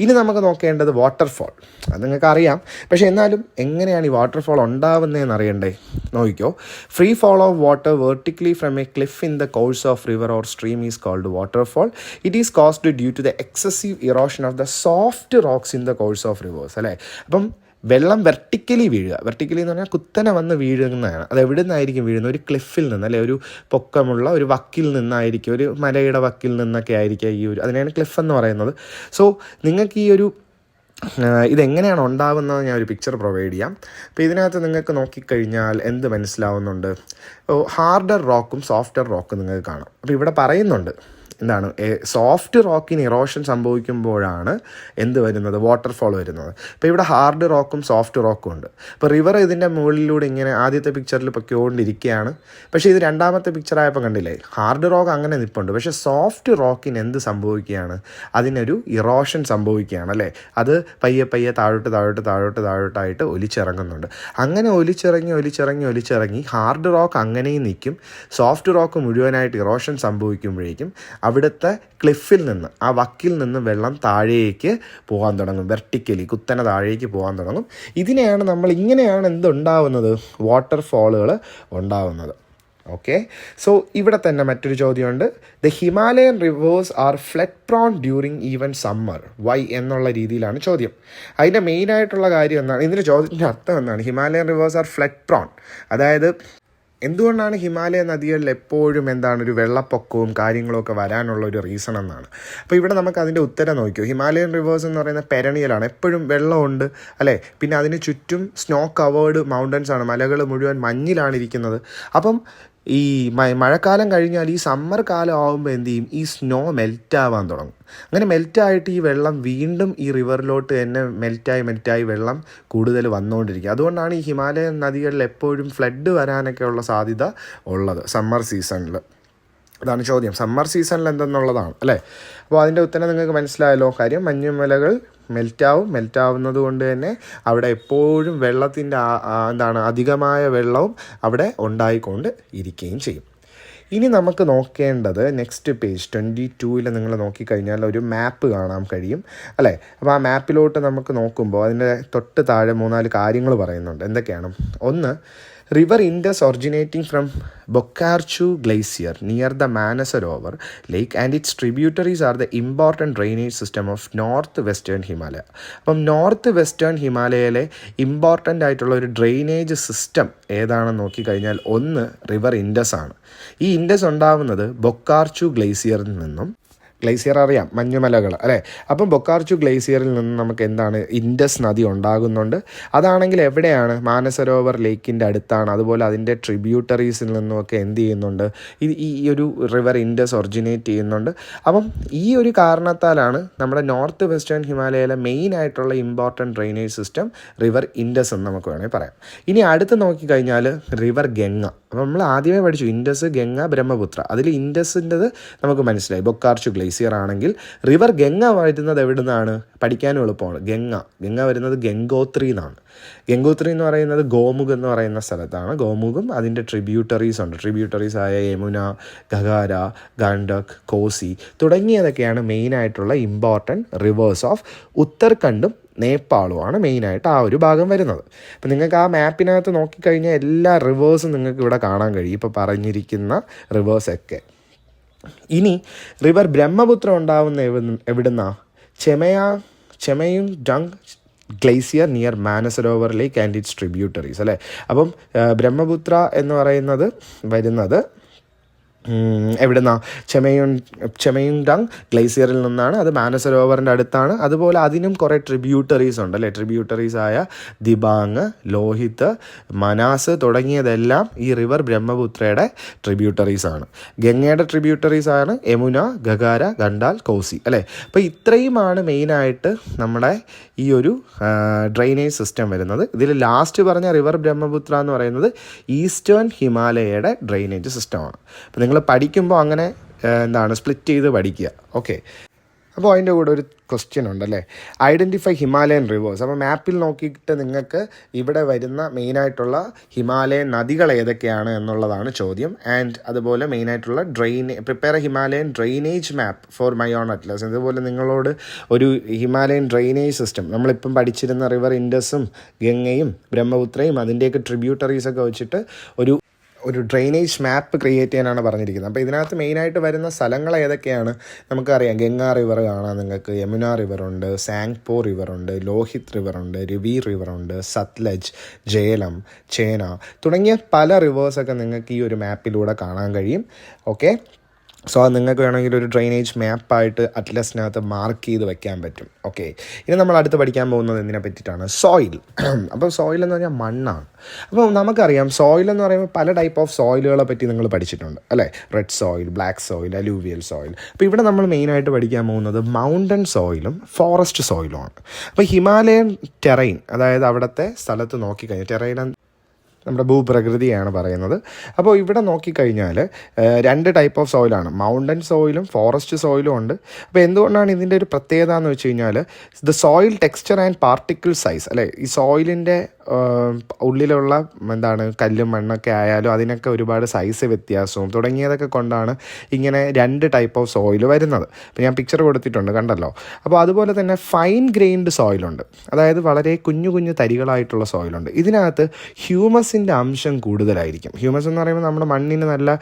ഇനി നമുക്ക് നോക്കേണ്ടത് വാട്ടർഫോൾ. അത് നിങ്ങൾക്ക് അറിയാം, പക്ഷേ എന്നാലും എങ്ങനെയാണ് ഈ വാട്ടർഫോൾ ഉണ്ടാവുന്നതെന്ന് അറിയണ്ടേ. നോക്കിക്കോ, free fall of water vertically from a cliff in the course of river or stream is called waterfall. It is caused due to the excessive erosion of the soft rocks in the course of rivers അല്ലേ. അപ്പം വെള്ളം വെർട്ടിക്കലി വീഴുക, വെർട്ടിക്കലി എന്ന് പറഞ്ഞാൽ കുത്തനെ വന്ന് വീഴുന്നതാണ്. അത് എവിടെ നിന്നായിരിക്കും വീഴുന്നത്, ഒരു ക്ലിഫിൽ നിന്ന് അല്ലെ, ഒരു പൊക്കമുള്ള ഒരു വക്കിൽ നിന്നായിരിക്കും, ഒരു മലയുടെ വക്കിൽ നിന്നൊക്കെ ആയിരിക്കും ഈ ഒരു, അതിനാണ് ക്ലിഫ് എന്ന് പറയുന്നത്. സോ നിങ്ങൾക്ക് ഈ ഒരു ഇതെങ്ങനെയാണ് ഉണ്ടാകുന്നത് ഞാൻ ഒരു പിക്ചർ പ്രൊവൈഡ് ചെയ്യാം. അപ്പോൾ ഇതിനകത്ത് നിങ്ങൾക്ക് നോക്കിക്കഴിഞ്ഞാൽ എന്ത് മനസ്സിലാവുന്നുണ്ട്, ഹാർഡർ റോക്കും സോഫ്റ്റർ റോക്കും നിങ്ങൾക്ക് കാണാം. അപ്പോൾ ഇവിടെ പറയുന്നുണ്ട് എന്താണ്, സോഫ്റ്റ് റോക്കിന് ഇറോഷൻ സംഭവിക്കുമ്പോഴാണ് എന്ത് വരുന്നത്, വാട്ടർഫോൾ വരുന്നത്. അപ്പോൾ ഇവിടെ ഹാർഡ് റോക്കും സോഫ്റ്റ് റോക്കും ഉണ്ട്. അപ്പോൾ റിവർ ഇതിൻ്റെ മുകളിലൂടെ ഇങ്ങനെ ആദ്യത്തെ പിക്ചറിൽ പൊയ്ക്കൊണ്ടിരിക്കുകയാണ്. പക്ഷേ ഇത് രണ്ടാമത്തെ പിക്ചറായപ്പോൾ കണ്ടില്ലേ, ഹാർഡ് റോക്ക് അങ്ങനെ നിൽപ്പുണ്ട്. പക്ഷേ സോഫ്റ്റ് റോക്കിന് എന്ത് സംഭവിക്കുകയാണ്, അതിനൊരു ഇറോഷൻ സംഭവിക്കുകയാണ് അല്ലേ. അത് പയ്യെ പയ്യെ താഴോട്ടായിട്ട് ഒലിച്ചിറങ്ങുന്നുണ്ട്. അങ്ങനെ ഒലിച്ചിറങ്ങി ഹാർഡ് റോക്ക് അങ്ങനെയും നിൽക്കും. സോഫ്റ്റ് റോക്ക് മുഴുവനായിട്ട് ഇറോഷൻ സംഭവിക്കുമ്പോഴേക്കും അവിടുത്തെ ക്ലിഫിൽ നിന്ന്, ആ വക്കിൽ നിന്ന് വെള്ളം താഴേക്ക് പോകാൻ തുടങ്ങും, വെർട്ടിക്കലി കുത്തനെ താഴേക്ക് പോകാൻ തുടങ്ങും. ഇങ്ങനെയാണ് എന്തുണ്ടാവുന്നത്, വാട്ടർഫോളുകൾ ഉണ്ടാവുന്നത്. ഓക്കെ, സോ ഇവിടെ തന്നെ മറ്റൊരു ചോദ്യമുണ്ട്. The Himalayan rivers are flood prone during even summer, why എന്നുള്ള രീതിയിലാണ് ചോദ്യം. അതിൻ്റെ മെയിനായിട്ടുള്ള കാര്യം എന്താണ്, ഇതിൻ്റെ ചോദ്യത്തിൻ്റെ അർത്ഥം എന്താണ്, Himalayan rivers are flood prawn, അതായത് എന്തുകൊണ്ടാണ് ഹിമാലയ നദികളിൽ എപ്പോഴും ഒരു വെള്ളപ്പൊക്കവും കാര്യങ്ങളൊക്കെ വരാനുള്ള ഒരു റീസൺ എന്നാണ്. അപ്പോൾ ഇവിടെ നമുക്ക് അതിൻ്റെ ഉത്തരം നോക്കിയോ. ഹിമാലയൻ റിവേഴ്സ് എന്ന് പറയുന്ന പെരണിയലാണ്, എപ്പോഴും വെള്ളമുണ്ട് അല്ലേ. പിന്നെ അതിന് ചുറ്റും സ്നോ കവേർഡ് മൗണ്ടൻസ് ആണ്, മലകൾ മുഴുവൻ മഞ്ഞിലാണ് ഇരിക്കുന്നത്. അപ്പം ഈ മഴക്കാലം കഴിഞ്ഞാൽ ഈ സമ്മർ കാലം ആകുമ്പോൾ എന്ത് ചെയ്യും, ഈ സ്നോ മെൽറ്റാവാൻ തുടങ്ങും. അങ്ങനെ മെൽറ്റായിട്ട് ഈ വെള്ളം വീണ്ടും ഈ റിവറിലോട്ട് തന്നെ മെൽറ്റായി വെള്ളം കൂടുതൽ വന്നുകൊണ്ടിരിക്കുക. അതുകൊണ്ടാണ് ഈ ഹിമാലയൻ നദികളിൽ എപ്പോഴും ഫ്ലഡ് വരാനൊക്കെ ഉള്ള സാധ്യത ഉള്ളത് സമ്മർ സീസണിൽ. അതാണ് ചോദ്യം, സമ്മർ സീസണിൽ എന്തെന്നുള്ളതാണ് അല്ലേ. അപ്പോൾ അതിൻ്റെ ഉത്തരം നിങ്ങൾക്ക് മനസ്സിലായല്ലോ. കാര്യം മഞ്ഞുമലകൾ മെൽറ്റാവുന്നത് കൊണ്ട് തന്നെ അവിടെ എപ്പോഴും വെള്ളത്തിൻ്റെ അധികമായ വെള്ളവും അവിടെ ഉണ്ടായിക്കൊണ്ട് ഇരിക്കുകയും ചെയ്യും. ഇനി നമുക്ക് നോക്കേണ്ടത് നെക്സ്റ്റ് പേജ് 22 നിങ്ങൾ നോക്കിക്കഴിഞ്ഞാൽ ഒരു മാപ്പ് കാണാൻ കഴിയും അല്ലേ. അപ്പോൾ ആ മാപ്പിലോട്ട് നമുക്ക് നോക്കുമ്പോൾ അതിൻ്റെ തൊട്ട് താഴെ 3-4 കാര്യങ്ങൾ പറയുന്നുണ്ട്. എന്തൊക്കെയാണ്, ഒന്ന്, river Indus originating from Bokkarachu Glacier near the Manasarovar Lake and its tributaries are the important drainage system of north-western Himalaya. അപ്പം നോർത്ത് വെസ്റ്റേൺ ഹിമാലയയിലെ ഇമ്പോർട്ടൻ്റ് ആയിട്ടുള്ള ഒരു ഡ്രെയിനേജ് സിസ്റ്റം ഏതാണെന്ന് നോക്കിക്കഴിഞ്ഞാൽ ഒന്ന് റിവർ ഇൻഡസ് ആണ്. ഈ ഇൻഡസ് ഉണ്ടാവുന്നത് ബൊക്കാർച്ചു ഗ്ലേസിയറിൽ നിന്നും, ഗ്ലേസിയർ അറിയാം, മഞ്ഞുമലകൾ അല്ലേ. അപ്പം ബൊക്കാർച്ചു ഗ്ലേസിയറിൽ നിന്ന് നമുക്ക് എന്താണ്, ഇൻഡസ് നദി ഉണ്ടാകുന്നുണ്ട്. അതാണെങ്കിൽ എവിടെയാണ്, മാനസരോവർ ലേക്കിൻ്റെ അടുത്താണ്. അതുപോലെ അതിൻ്റെ ട്രിബ്യൂട്ടറീസിൽ നിന്നുമൊക്കെ എന്ത് ചെയ്യുന്നുണ്ട്, ഈ ഒരു റിവർ ഇൻഡസ് ഒറിജിനേറ്റ് ചെയ്യുന്നുണ്ട്. അപ്പം ഈ ഒരു കാരണത്താലാണ് നമ്മുടെ നോർത്ത് വെസ്റ്റേൺ ഹിമാലയയിലെ മെയിൻ ആയിട്ടുള്ള important drainage system river Indus എന്ന് നമുക്ക് വേണമെങ്കിൽ പറയാം. ഇനി അടുത്ത് നോക്കിക്കഴിഞ്ഞാൽ റിവർ ഗംഗ. അപ്പോൾ നമ്മൾ ആദ്യമേ പഠിച്ചു ഇൻഡസ്, ഗംഗ, ബ്രഹ്മപുത്ര. അതിൽ ഇൻഡസിൻ്റെത് നമുക്ക് മനസ്സിലായി, ബൊക്കാർച്ചു ഗ്ലേസിയർ. ഗ്ലേസിയർ ആണെങ്കിൽ റിവർ ഗംഗ വരുന്നത് എവിടെ നിന്നാണ്? പഠിക്കാനും എളുപ്പമാണ്. ഗംഗ വരുന്നത് ഗംഗോത്രി എന്നാണ്. ഗംഗോത്രി എന്ന് പറയുന്നത് ഗോമുഖ് എന്ന് പറയുന്ന സ്ഥലത്താണ്. ഗോമുഖും അതിൻ്റെ ട്രിബ്യൂട്ടറീസ് ഉണ്ട്. ട്രിബ്യൂട്ടറീസ് ആയ യമുന, ഗംഗാര, ഗണ്ഡക്, കോസി തുടങ്ങിയതൊക്കെയാണ് മെയിനായിട്ടുള്ള ഇമ്പോർട്ടൻറ്റ് റിവേഴ്സ് ഓഫ് ഉത്തരാഖണ്ഡും നേപ്പാളുമാണ് മെയിനായിട്ട് ആ ഒരു ഭാഗം വരുന്നത്. അപ്പം നിങ്ങൾക്ക് ആ മാപ്പിനകത്ത് നോക്കിക്കഴിഞ്ഞാൽ എല്ലാ റിവേഴ്സും നിങ്ങൾക്ക് ഇവിടെ കാണാൻ കഴിയും, ഇപ്പോൾ പറഞ്ഞിരിക്കുന്ന റിവേഴ്സൊക്കെ. ഇനി റിവർ ബ്രഹ്മപുത്ര ഉണ്ടാവുന്ന എവിടുന്നാണ്? Chemayungdung glacier near Mansarovar lake and its tributaries അല്ലേ. അപ്പം ബ്രഹ്മപുത്ര എന്ന് പറയുന്നത് വരുന്നത് എവിടുന്നാ? ചെമയുൻഡങ് ഗ്ലേസിയറിൽ നിന്നാണ്. അത് മാനസരോവറിൻ്റെ അടുത്താണ്. അതുപോലെ അതിനും കുറേ ട്രിബ്യൂട്ടറീസ് ഉണ്ട് അല്ലേ. ട്രിബ്യൂട്ടറീസ് ആയ ദിബാങ്, ലോഹിത്, മനാസ് തുടങ്ങിയതെല്ലാം ഈ റിവർ ബ്രഹ്മപുത്രയുടെ ട്രിബ്യൂട്ടറീസ് ആണ്. ഗംഗയുടെ ട്രിബ്യൂട്ടറീസ് ആണ് യമുന, ഗംഗാര, ഗണ്ഡാൽ, കോസി അല്ലേ. അപ്പോൾ ഇത്രയുമാണ് മെയിനായിട്ട് നമ്മുടെ ഈ ഒരു ഡ്രെയിനേജ് സിസ്റ്റം വരുന്നത്. ഇതിൽ ലാസ്റ്റ് പറഞ്ഞ റിവർ ബ്രഹ്മപുത്ര എന്ന് പറയുന്നത് ഈസ്റ്റേൺ ഹിമാലയയുടെ ഡ്രെയിനേജ് സിസ്റ്റമാണ്. അപ്പോൾ നിങ്ങൾ പഠിക്കുമ്പോൾ അങ്ങനെ സ്പ്ലിറ്റ് ചെയ്ത് പഠിക്കുക. ഓക്കെ, അപ്പോൾ അതിൻ്റെ കൂടെ ഒരു ക്വസ്റ്റ്യൻ ഉണ്ടല്ലേ, ഐഡൻറ്റിഫൈ ഹിമാലയൻ റിവേഴ്സ്. അപ്പോൾ മാപ്പിൽ നോക്കിയിട്ട് നിങ്ങൾക്ക് ഇവിടെ വരുന്ന മെയിനായിട്ടുള്ള ഹിമാലയൻ നദികൾ ഏതൊക്കെയാണ് എന്നുള്ളതാണ് ചോദ്യം. ആൻഡ് അതുപോലെ മെയിനായിട്ടുള്ള prepare A Himalayan drainage map for my own Atlas. അതുപോലെ നിങ്ങളോട് ഒരു ഹിമാലയൻ ഡ്രെയിനേജ് സിസ്റ്റം, നമ്മളിപ്പം പഠിച്ചിരുന്ന റിവർ ഇൻഡസും ഗംഗയും ബ്രഹ്മപുത്രയും അതിൻ്റെയൊക്കെ ട്രിബ്യൂട്ടറീസൊക്കെ വെച്ചിട്ട് ഒരു ഡ്രെയിനേജ് മാപ്പ് ക്രിയേറ്റ് ചെയ്യാനാണ് പറഞ്ഞിരിക്കുന്നത്. അപ്പോൾ ഇതിനകത്ത് മെയിനായിട്ട് വരുന്ന സ്ഥലങ്ങൾ ഏതൊക്കെയാണ് നമുക്കറിയാം. ഗംഗാ റിവർ കാണാം നിങ്ങൾക്ക്, യമുന റിവറുണ്ട്, സാങ്പോ റിവറുണ്ട്, ലോഹിത് റിവറുണ്ട്, രവി റിവറുണ്ട്, സത്ലജ്, ജേലം, ചേന തുടങ്ങിയ പല റിവേഴ്സൊക്കെ നിങ്ങൾക്ക് ഈ ഒരു മാപ്പിലൂടെ കാണാൻ കഴിയും. ഓക്കെ, സോ അത് നിങ്ങൾക്ക് വേണമെങ്കിൽ ഒരു ഡ്രെയിനേജ് മാപ്പായിട്ട് അറ്റ്ലസിനകത്ത് മാർക്ക് ചെയ്ത് വെക്കാൻ പറ്റും. ഓക്കെ, ഇനി നമ്മൾ അടുത്ത് പഠിക്കാൻ പോകുന്നത് എന്തിനെ പറ്റിയിട്ടാണ്? സോയിൽ. അപ്പോൾ സോയിൽ എന്ന് പറഞ്ഞാൽ മണ്ണാണ്. അപ്പോൾ നമുക്കറിയാം സോയിൽ എന്ന് പറയുമ്പോൾ പല ടൈപ്പ് ഓഫ് സോയിലുകളെ പറ്റി നിങ്ങൾ പഠിച്ചിട്ടുണ്ട് അല്ലേ. Red soil, black soil, alluvial soil. അപ്പോൾ ഇവിടെ നമ്മൾ മെയിനായിട്ട് പഠിക്കാൻ പോകുന്നത് മൗണ്ടൻ സോയിലും ഫോറസ്റ്റ് സോയിലുമാണ്. അപ്പോൾ ഹിമാലയൻ ടെറൈൻ, അതായത് അവിടുത്തെ സ്ഥലത്ത് നോക്കിക്കഴിഞ്ഞാൽ ടെറൈൻ നമ്മുടെ ഭൂപ്രകൃതിയാണ് പറയുന്നത്. അപ്പോൾ ഇവിടെ നോക്കിക്കഴിഞ്ഞാൽ രണ്ട് ടൈപ്പ് ഓഫ് സോയിലാണ്, മൗണ്ടൻ സോയിലും ഫോറസ്റ്റ് സോയിലും ഉണ്ട്. അപ്പോൾ എന്തുകൊണ്ടാണ് ഇതിൻ്റെ ഒരു പ്രത്യേകത എന്ന് വെച്ച് കഴിഞ്ഞാൽ the soil texture and particle size അല്ലേ. ഈ സോയിലിൻ്റെ ഉള്ളിലുള്ള കല്ലും മണ്ണൊക്കെ ആയാലും അതിനൊക്കെ ഒരുപാട് സൈസ് വ്യത്യാസവും തുടങ്ങിയതൊക്കെ കൊണ്ടാണ് ഇങ്ങനെ രണ്ട് ടൈപ്പ് ഓഫ് സോയിൽ വരുന്നത്. അപ്പോൾ ഞാൻ പിക്ചർ കൊടുത്തിട്ടുണ്ട്, കണ്ടല്ലോ. അപ്പോൾ അതുപോലെ തന്നെ ഫൈൻ ഗ്രെയിൻഡ് സോയിലുണ്ട്, അതായത് വളരെ കുഞ്ഞു കുഞ്ഞു തരികളായിട്ടുള്ള സോയിലുണ്ട്. ഇതിനകത്ത് ഹ്യൂമസിൻ്റെ അംശം കൂടുതലായിരിക്കും. ഹ്യൂമസ് എന്ന് പറയുമ്പോൾ നമ്മുടെ മണ്ണിന് നല്ല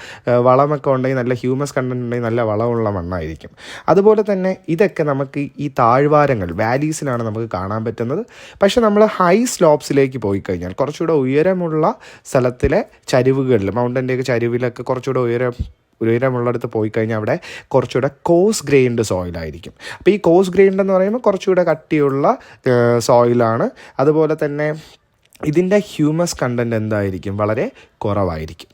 വളമൊക്കെ ഉണ്ടെങ്കിൽ, നല്ല ഹ്യൂമസ് കണ്ടൻറ്റ് ഉണ്ടെങ്കിൽ നല്ല വളമുള്ള മണ്ണായിരിക്കും. അതുപോലെ തന്നെ ഇതൊക്കെ നമുക്ക് ഈ താഴ്വാരങ്ങൾ, വാലീസിലാണ് നമുക്ക് കാണാൻ പറ്റുന്നത്. പക്ഷേ നമ്മൾ ഹൈ സ്ലോപ്സിലേക്ക് പോയി കഴിഞ്ഞാൽ, കുറച്ചുകൂടെ ഉയരമുള്ള സ്ഥലത്തിലെ ചരിവുകളിൽ, മൗണ്ടൻ്റെയൊക്കെ ചരിവിലൊക്കെ കുറച്ചുകൂടെ ഉയരമുള്ളിടത്ത് പോയി കഴിഞ്ഞാൽ അവിടെ കുറച്ചുകൂടെ കോസ് ഗ്രെയിൻഡ് സോയിലായിരിക്കും. അപ്പോൾ ഈ കോസ് ഗ്രെയിൻഡ് എന്ന് പറയുമ്പോൾ കുറച്ചുകൂടെ കട്ടിയുള്ള സോയിലാണ്. അതുപോലെ തന്നെ ഇതിൻ്റെ ഹ്യൂമസ് കണ്ടൻറ്റ് എന്തായിരിക്കും? വളരെ കുറവായിരിക്കും.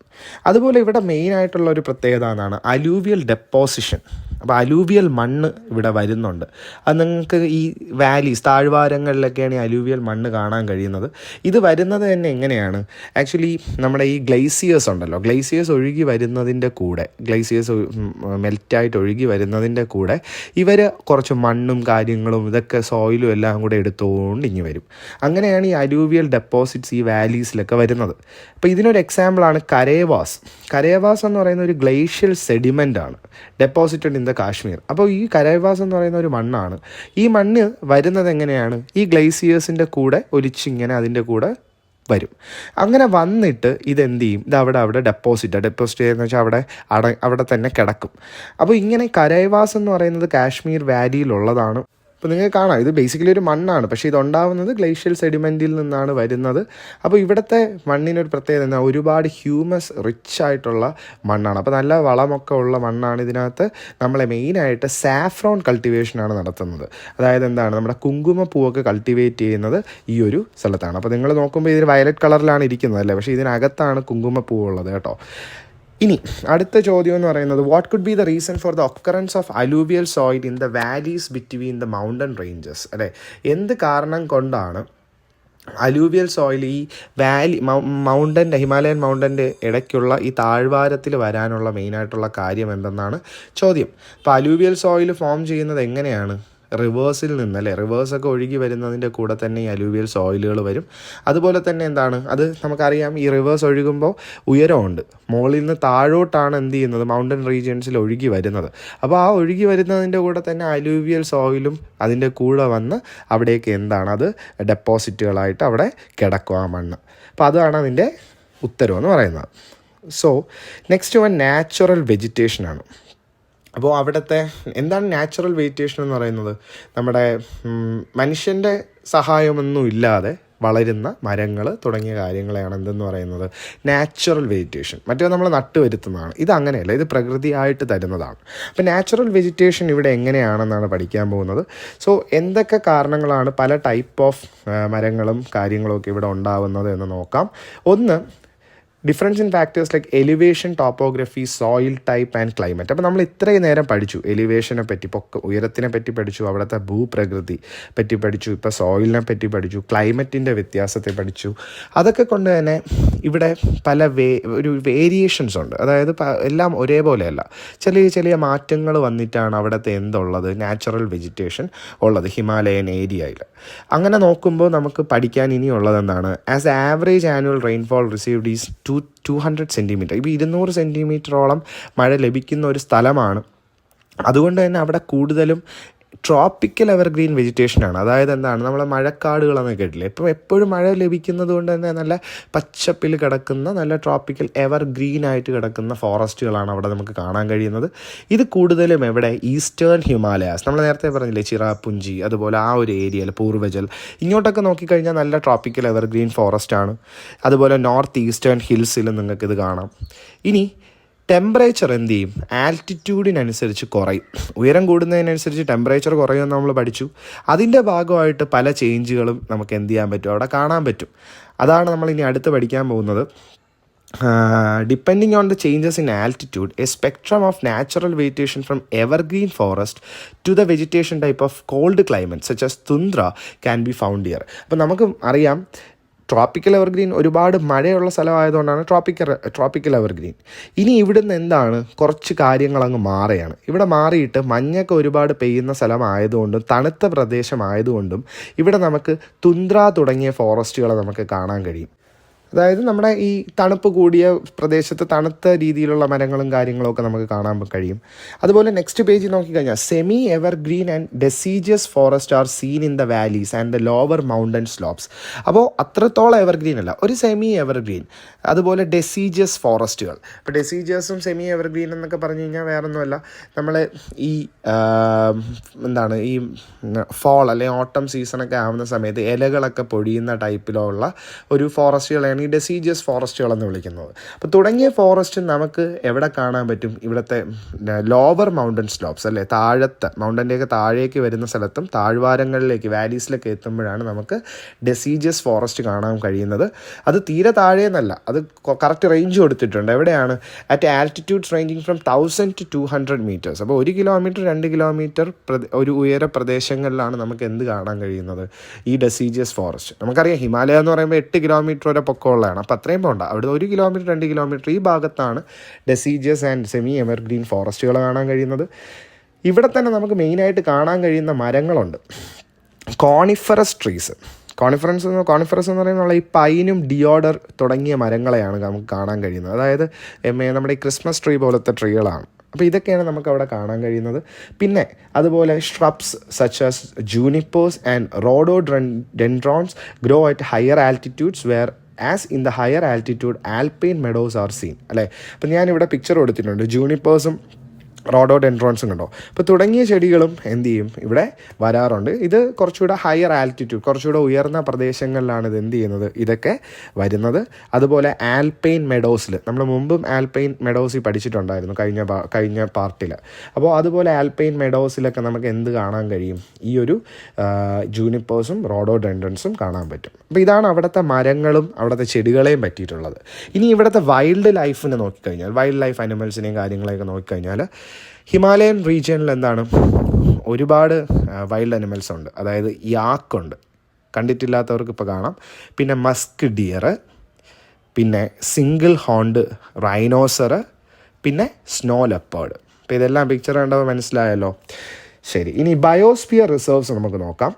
അതുപോലെ ഇവിടെ മെയിനായിട്ടുള്ള ഒരു പ്രത്യേകത എന്നാണ് അലൂവിയൽ ഡെപ്പോസിഷൻ. അപ്പോൾ അലൂവിയൽ മണ്ണ് ഇവിടെ വരുന്നുണ്ട്. അത് നിങ്ങൾക്ക് ഈ വാലീസ്, താഴ്വാരങ്ങളിലൊക്കെയാണ് ഈ അലൂവിയൽ മണ്ണ് കാണാൻ കഴിയുന്നത്. ഇത് വരുന്നത് തന്നെ എങ്ങനെയാണ്? ആക്ച്വലി നമ്മുടെ ഈ ഗ്ലേസിയേഴ്സ് ഉണ്ടല്ലോ, ഗ്ലേസിയേഴ്സ് ഒഴുകി വരുന്നതിൻ്റെ കൂടെ, ഗ്ലേസിയേഴ്സ് മെൽറ്റായിട്ട് ഒഴുകി വരുന്നതിൻ്റെ കൂടെ ഇവർ കുറച്ച് മണ്ണും കാര്യങ്ങളും ഇതൊക്കെ സോയിലും എല്ലാം കൂടെ എടുത്തുകൊണ്ട് ഇങ്ങ് വരും. അങ്ങനെയാണ് ഈ അലൂവിയൽ ഡെപ്പോസിറ്റ്സ് ഈ വാലീസിലൊക്കെ വരുന്നത്. അപ്പോൾ ഇതിനൊരു എക്സാമ്പിളാണ് കരേവാസ് എന്ന് പറയുന്ന ഒരു ഗ്ലേഷ്യൽ സെഡിമെൻ്റ് ആണ്, ഡെപ്പോസിറ്റഡ് ഇൻ ദ കാശ്മീർ. അപ്പോൾ ഈ കരേവാസ് എന്ന് പറയുന്ന ഒരു മണ്ണാണ്. ഈ മണ്ണ് വരുന്നത് എങ്ങനെയാണ്? ഈ ഗ്ലേസിയേഴ്സിൻ്റെ കൂടെ ഒലിച്ചിങ്ങനെ അതിൻ്റെ കൂടെ വരും. അങ്ങനെ വന്നിട്ട് ഇതെന്ത് ചെയ്യും? ഇത് അവിടെ ഡെപ്പോസിറ്റ് ചെയ്യുന്ന വെച്ചാൽ അവിടെ തന്നെ കിടക്കും. അപ്പോൾ ഇങ്ങനെ കരേവാസ് എന്ന് പറയുന്നത് കാശ്മീർ വാലിയിലുള്ളതാണ്. അപ്പോൾ നിങ്ങൾക്ക് കാണാം, ഇത് ബേസിക്കലി ഒരു മണ്ണാണ്, പക്ഷേ ഇതുണ്ടാവുന്നത് ഗ്ലേഷ്യൽ സെഡിമെൻറ്റിൽ നിന്നാണ് വരുന്നത്. അപ്പോൾ ഇവിടുത്തെ മണ്ണിനൊരു പ്രത്യേകത എന്നാൽ ഒരുപാട് ഹ്യൂമസ് റിച്ച് ആയിട്ടുള്ള മണ്ണാണ്. അപ്പോൾ നല്ല വളമൊക്കെ ഉള്ള മണ്ണാണ്. ഇതിനകത്ത് നമ്മളെ മെയിനായിട്ട് സാഫ്രോൺ കൾട്ടിവേഷനാണ് നടത്തുന്നത്. അതായത് നമ്മുടെ കുങ്കുമപ്പൂവൊക്കെ കൾട്ടിവേറ്റ് ചെയ്യുന്നത് ഈ ഒരു സ്ഥലത്താണ്. അപ്പോൾ നിങ്ങൾ നോക്കുമ്പോൾ ഇതിന് വയലറ്റ് കളറിലാണ് ഇരിക്കുന്നത് അല്ലേ, പക്ഷേ ഇതിനകത്താണ് കുങ്കുമപ്പൂവുള്ളത് കേട്ടോ. ഇനി അടുത്ത ചോദ്യം എന്ന് പറയുന്നത്, what could be the reason for the occurrence of alluvial soil in the valleys between the mountain ranges അല്ലേ. എന്ത് കാരണം കൊണ്ടാണ് അലൂവിയൽ സോയിൽ ഈ മൗണ്ടൻ്റെ ഹിമാലയൻ മൗണ്ടൻ്റെ ഇടയ്ക്കുള്ള ഈ താഴ്വാരത്തിൽ വരാനുള്ള മെയിനായിട്ടുള്ള കാര്യം എന്തെന്നാണ് ചോദ്യം. അപ്പോൾ അലൂവിയൽ സോയിൽ ഫോം ചെയ്യുന്നത് എങ്ങനെയാണ്? റിവേഴ്സിൽ നിന്നല്ലേ, റിവേഴ്സൊക്കെ ഒഴുകി വരുന്നതിൻ്റെ കൂടെ തന്നെ ഈ അലൂവിയൽ സോയിലുകൾ വരും. അതുപോലെ തന്നെ എന്താണ് അത് നമുക്കറിയാം, ഈ റിവേഴ്സ് ഒഴുകുമ്പോൾ ഉയരമുണ്ട്, മുകളിൽ നിന്ന് താഴോട്ടാണ് എന്ത് ചെയ്യുന്നത്, മൗണ്ടൻ റീജിയൻസിൽ ഒഴുകി വരുന്നത്. അപ്പോൾ ആ ഒഴുകി വരുന്നതിൻ്റെ കൂടെ തന്നെ അലൂവിയൽ സോയിലും അതിൻ്റെ കൂടെ വന്ന് അവിടേക്ക് എന്താണ് അത് ഡെപ്പോസിറ്റുകളായിട്ട് അവിടെ കിടക്കും ആ മണ്ണ്. അപ്പോൾ അതാണ് അതിൻ്റെ ഉത്തരവെന്ന് പറയുന്നത്. സോ നെക്സ്റ്റ് വൺ നാച്ചുറൽ വെജിറ്റേഷനാണ്. അപ്പോൾ അവിടുത്തെ എന്താണ് നാച്ചുറൽ വെജിറ്റേഷൻ എന്ന് പറയുന്നത്? നമ്മുടെ മനുഷ്യൻ്റെ സഹായമൊന്നും ഇല്ലാതെ വളരുന്ന മരങ്ങൾ തുടങ്ങിയ കാര്യങ്ങളെയാണ് എന്തെന്ന് പറയുന്നത് നാച്ചുറൽ വെജിറ്റേഷൻ. മറ്റേ നമ്മൾ നട്ടുവരുത്തുന്നതാണ്. ഇത് അങ്ങനെയല്ല, ഇത് പ്രകൃതിയായിട്ട് തരുന്നതാണ്. അപ്പോൾ നാച്ചുറൽ വെജിറ്റേഷൻ ഇവിടെ എങ്ങനെയാണെന്നാണ് പഠിക്കാൻ പോകുന്നത്. സോ എന്തൊക്കെ കാരണങ്ങളാണ് പല ടൈപ്പ് ഓഫ് മരങ്ങളും കാര്യങ്ങളൊക്കെ ഇവിടെ ഉണ്ടാവുന്നത് എന്ന് നോക്കാം. ഒന്ന്, difference in factors like elevation, topography, soil type and climate. അപ്പോൾ നമ്മൾ ഇത്രയും നേരം പഠിച്ചു എലിവേഷനെ പറ്റി, ഉയരത്തിനെ പറ്റി പഠിച്ചു, അവിടുത്തെ ഭൂപ്രകൃതി പറ്റി പഠിച്ചു, ഇപ്പോൾ സോയിലിനെ പറ്റി പഠിച്ചു, ക്ലൈമറ്റിൻ്റെ വ്യത്യാസത്തെ പഠിച്ചു. അതൊക്കെ കൊണ്ട് തന്നെ ഇവിടെ പല ഒരു വേരിയേഷൻസ് ഉണ്ട്. അതായത് എല്ലാം ഒരേപോലെയല്ല, ചെറിയ ചെറിയ മാറ്റങ്ങൾ വന്നിട്ടാണ് അവിടുത്തെ എന്തുള്ളത് നാച്ചുറൽ വെജിറ്റേഷൻ ഉള്ളത് ഹിമാലയൻ ഏരിയയിൽ. അങ്ങനെ നോക്കുമ്പോൾ നമുക്ക് പഠിക്കാൻ ഇനിയുള്ളത് എന്താണ്? As average annual rainfall received is 200 centimetre. ഇപ്പോൾ 200 സെൻറ്റിമീറ്ററോളം മഴ ലഭിക്കുന്ന ഒരു സ്ഥലമാണ്. അതുകൊണ്ട് തന്നെ അവിടെ കൂടുതലും ട്രോപ്പിക്കൽ എവർഗ്രീൻ വെജിറ്റേഷനാണ്. അതായത് എന്താണ്, നമ്മളെ മഴക്കാടുകളെന്ന് കേട്ടില്ലേ, ഇപ്പം എപ്പോഴും മഴ ലഭിക്കുന്നത് കൊണ്ട് തന്നെ നല്ല പച്ചപ്പിൽ കിടക്കുന്ന നല്ല ട്രോപ്പിക്കൽ എവർഗ്രീൻ ആയിട്ട് കിടക്കുന്ന ഫോറസ്റ്റുകളാണ് അവിടെ നമുക്ക് കാണാൻ കഴിയുന്നത്. ഇത് കൂടുതലും എവിടെ? Eastern Himalayas. നമ്മൾ നേരത്തെ പറഞ്ഞില്ലേ ചിറാപുഞ്ചി, അതുപോലെ ആ ഒരു ഏരിയയിൽ പൂർവ്വജൽ, ഇങ്ങോട്ടൊക്കെ നോക്കിക്കഴിഞ്ഞാൽ നല്ല ട്രോപ്പിക്കൽ എവർഗ്രീൻ ഫോറസ്റ്റാണ്. അതുപോലെ നോർത്ത് ഈസ്റ്റേൺ ഹിൽസിൽ നിങ്ങൾക്കിത് കാണാം. ഇനി ടെമ്പറേച്ചർ എന്ത് ചെയ്യും? ആൽറ്റിറ്റ്യൂഡിനനുസരിച്ച് കുറയും. ഉയരം കൂടുന്നതിനനുസരിച്ച് ടെമ്പറേച്ചർ കുറയുമെന്ന് നമ്മൾ പഠിച്ചു. അതിൻ്റെ ഭാഗമായിട്ട് പല ചേഞ്ചുകളും നമുക്ക് എന്ത് ചെയ്യാൻ പറ്റും? അവിടെ കാണാൻ പറ്റും. അതാണ് നമ്മൾ ഇനി അടുത്ത് പഠിക്കാൻ പോകുന്നത്. Depending on the changes in altitude, a spectrum of natural vegetation from evergreen forest to the vegetation type of cold climate such as tundra can be found here. അപ്പോൾ നമുക്ക് അറിയാം ട്രോപ്പിക്കൽ എവർഗ്രീൻ ഒരുപാട് മഴയുള്ള സ്ഥലമായതുകൊണ്ടാണ് ട്രോപ്പിക്കൽ എവർഗ്രീൻ. ഇനി ഇവിടുന്ന് എന്താണ്, കുറച്ച് കാര്യങ്ങൾ അങ്ങ് മാറുകയാണ്. ഇവിടെ മാറിയിട്ട് മഞ്ഞൊക്കെ ഒരുപാട് പെയ്യുന്ന സ്ഥലമായതുകൊണ്ടും തണുത്ത പ്രദേശമായതുകൊണ്ടും ഇവിടെ നമുക്ക് തുന്ദ്ര തുടങ്ങിയ ഫോറസ്റ്റുകളെ നമുക്ക് കാണാൻ കഴിയും. അതായത് നമ്മുടെ ഈ തണുപ്പ് കൂടിയ പ്രദേശത്ത് തണുത്ത രീതിയിലുള്ള മരങ്ങളും കാര്യങ്ങളും ഒക്കെ നമുക്ക് കാണാൻ കഴിയും. അതുപോലെ നെക്സ്റ്റ് പേജിൽ നോക്കിക്കഴിഞ്ഞാൽ semi evergreen and deciduous forest are seen in the valleys and the lower mountain slopes. അപ്പോൾ അത്രത്തോളം എവർഗ്രീൻ അല്ല, ഒരു സെമി എവർഗ്രീൻ. അതുപോലെ ഡെസീജിയസ് ഫോറസ്റ്റുകൾ. ഇപ്പോൾ ഡെസീജിയസും സെമി എവർഗ്രീൻ എന്നൊക്കെ പറഞ്ഞു കഴിഞ്ഞാൽ വേറൊന്നുമല്ല, നമ്മൾ ഈ എന്താണ് ഈ ഫോൾ അല്ലെങ്കിൽ ഓട്ടം സീസണൊക്കെ ആവുന്ന സമയത്ത് ഇലകളൊക്കെ പൊഴിയുന്ന ടൈപ്പിലുള്ള ഒരു ഫോറസ്റ്റുകളാണ് ഈ ഡെസീജിയസ് ഫോറസ്റ്റുകളെന്ന് വിളിക്കുന്നത്. അപ്പോൾ തുടങ്ങിയ ഫോറസ്റ്റ് നമുക്ക് എവിടെ കാണാൻ പറ്റും? ഇവിടുത്തെ ലോവർ മൗണ്ടൻ സ്ലോപ്സ് അല്ലേ, താഴത്തെ മൗണ്ടൻ്റെയൊക്കെ താഴേക്ക് വരുന്ന സ്ഥലത്തും താഴ്വാരങ്ങളിലേക്ക് വാലീസിലൊക്കെ എത്തുമ്പോഴാണ് നമുക്ക് ഡെസീജിയസ് ഫോറസ്റ്റ് കാണാൻ കഴിയുന്നത്. അത് തീരെ താഴേന്നല്ല, അത് കറക്റ്റ് റേഞ്ച് കൊടുത്തിട്ടുണ്ട്. എവിടെയാണ്? At altitudes ranging from 1000 to 200 metres. അപ്പോൾ 1 കിലോമീറ്റർ 2 കിലോമീറ്റർ ഒരു ഉയര പ്രദേശങ്ങളിലാണ് നമുക്ക് എന്ത് കാണാൻ കഴിയുന്നത്? ഈ ഡെസീജിയസ് ഫോറസ്റ്റ്. നമുക്കറിയാം ഹിമാലയ എന്ന് പറയുമ്പോൾ 8 കിലോമീറ്റർ വരെ പൊക്കമുള്ളതാണ്. അപ്പോൾ അത്രയും പോകണ്ട. അവിടെ 1 കിലോമീറ്റർ 2 കിലോമീറ്റർ ഈ ഭാഗത്താണ് ഡെസീജിയസ് ആൻഡ് സെമി എവർഗ്രീൻ ഫോറസ്റ്റുകൾ കാണാൻ കഴിയുന്നത്. ഇവിടെ തന്നെ നമുക്ക് മെയിനായിട്ട് കാണാൻ കഴിയുന്ന മരങ്ങളുണ്ട്. Coniferous trees. കോണിഫറസ് എന്ന് പറയുന്നത് ഈ പൈനും ഡിയോഡർ തുടങ്ങിയ മരങ്ങളെയാണ് നമുക്ക് കാണാൻ കഴിയുന്നത്. അതായത് നമ്മുടെ ഈ ക്രിസ്മസ് ട്രീ പോലത്തെ ട്രീകളാണ്. അപ്പോൾ ഇതൊക്കെയാണ് നമുക്ക് അവിടെ കാണാൻ കഴിയുന്നത്. പിന്നെ അതുപോലെ shrubs such as junipers and rhododendrons grow at higher altitudes where as in the higher altitude alpine meadows are seen. അല്ലേ, അപ്പോൾ ഞാനിവിടെ പിക്ചർ കൊടുത്തിട്ടുണ്ട്. ജൂനിപ്പേഴ്സും റോഡോഡെൻഡ്രോൺസും കണ്ടോ. അപ്പോൾ തുടങ്ങിയ ചെടികളും എന്ത് ചെയ്യും ഇവിടെ വരാറുണ്ട്. ഇത് കുറച്ചുകൂടെ ഹയർ ആൽറ്റിറ്റ്യൂഡ്, കുറച്ചുകൂടെ ഉയർന്ന പ്രദേശങ്ങളിലാണ് ഇത് എന്ത് ചെയ്യുന്നത്, ഇതൊക്കെ വരുന്നത്. അതുപോലെ ആൽപൈൻ മെഡോസിൽ നമ്മൾ മുമ്പും ആൽപൈൻ മെഡോസിൽ പഠിച്ചിട്ടുണ്ടായിരുന്നു കഴിഞ്ഞ പാർട്ടിൽ. അപ്പോൾ അതുപോലെ ആൽപൈൻ മെഡോസിലൊക്കെ നമുക്ക് എന്ത് കാണാൻ കഴിയും? ഈ ഒരു ജൂനിപ്പേഴ്സും റോഡോഡെൻഡ്രോൺസും കാണാൻ പറ്റും. അപ്പോൾ ഇതാണ് അവിടുത്തെ മരങ്ങളും അവിടുത്തെ ചെടികളെയും പറ്റിയിട്ടുള്ളത്. ഇനി ഇവിടുത്തെ വൈൽഡ് ലൈഫിനെ നോക്കിക്കഴിഞ്ഞാൽ, വൈൽഡ് ലൈഫ് അനിമൽസിനെയും കാര്യങ്ങളെയൊക്കെ നോക്കിക്കഴിഞ്ഞാൽ ഹിമാലയൻ റീജിയനിൽ എന്താണ് ഒരുപാട് വൈൽഡ് അനിമൽസ് ഉണ്ട്. അതായത് യാക്കുണ്ട്, കണ്ടിട്ടില്ലാത്തവർക്ക് ഇപ്പോൾ കാണാം. പിന്നെ മസ്ക് ഡിയർ, പിന്നെ സിംഗിൾ ഹോൺഡ് റൈനോസർ, പിന്നെ സ്നോ ലെപ്പേർഡ്. അപ്പോൾ ഇതെല്ലാം പിക്ചർ കണ്ടപ്പോൾ മനസ്സിലായല്ലോ. ശരി, ഇനി ബയോസ്ഫിയർ റിസർവ്സ് നമുക്ക് നോക്കാം.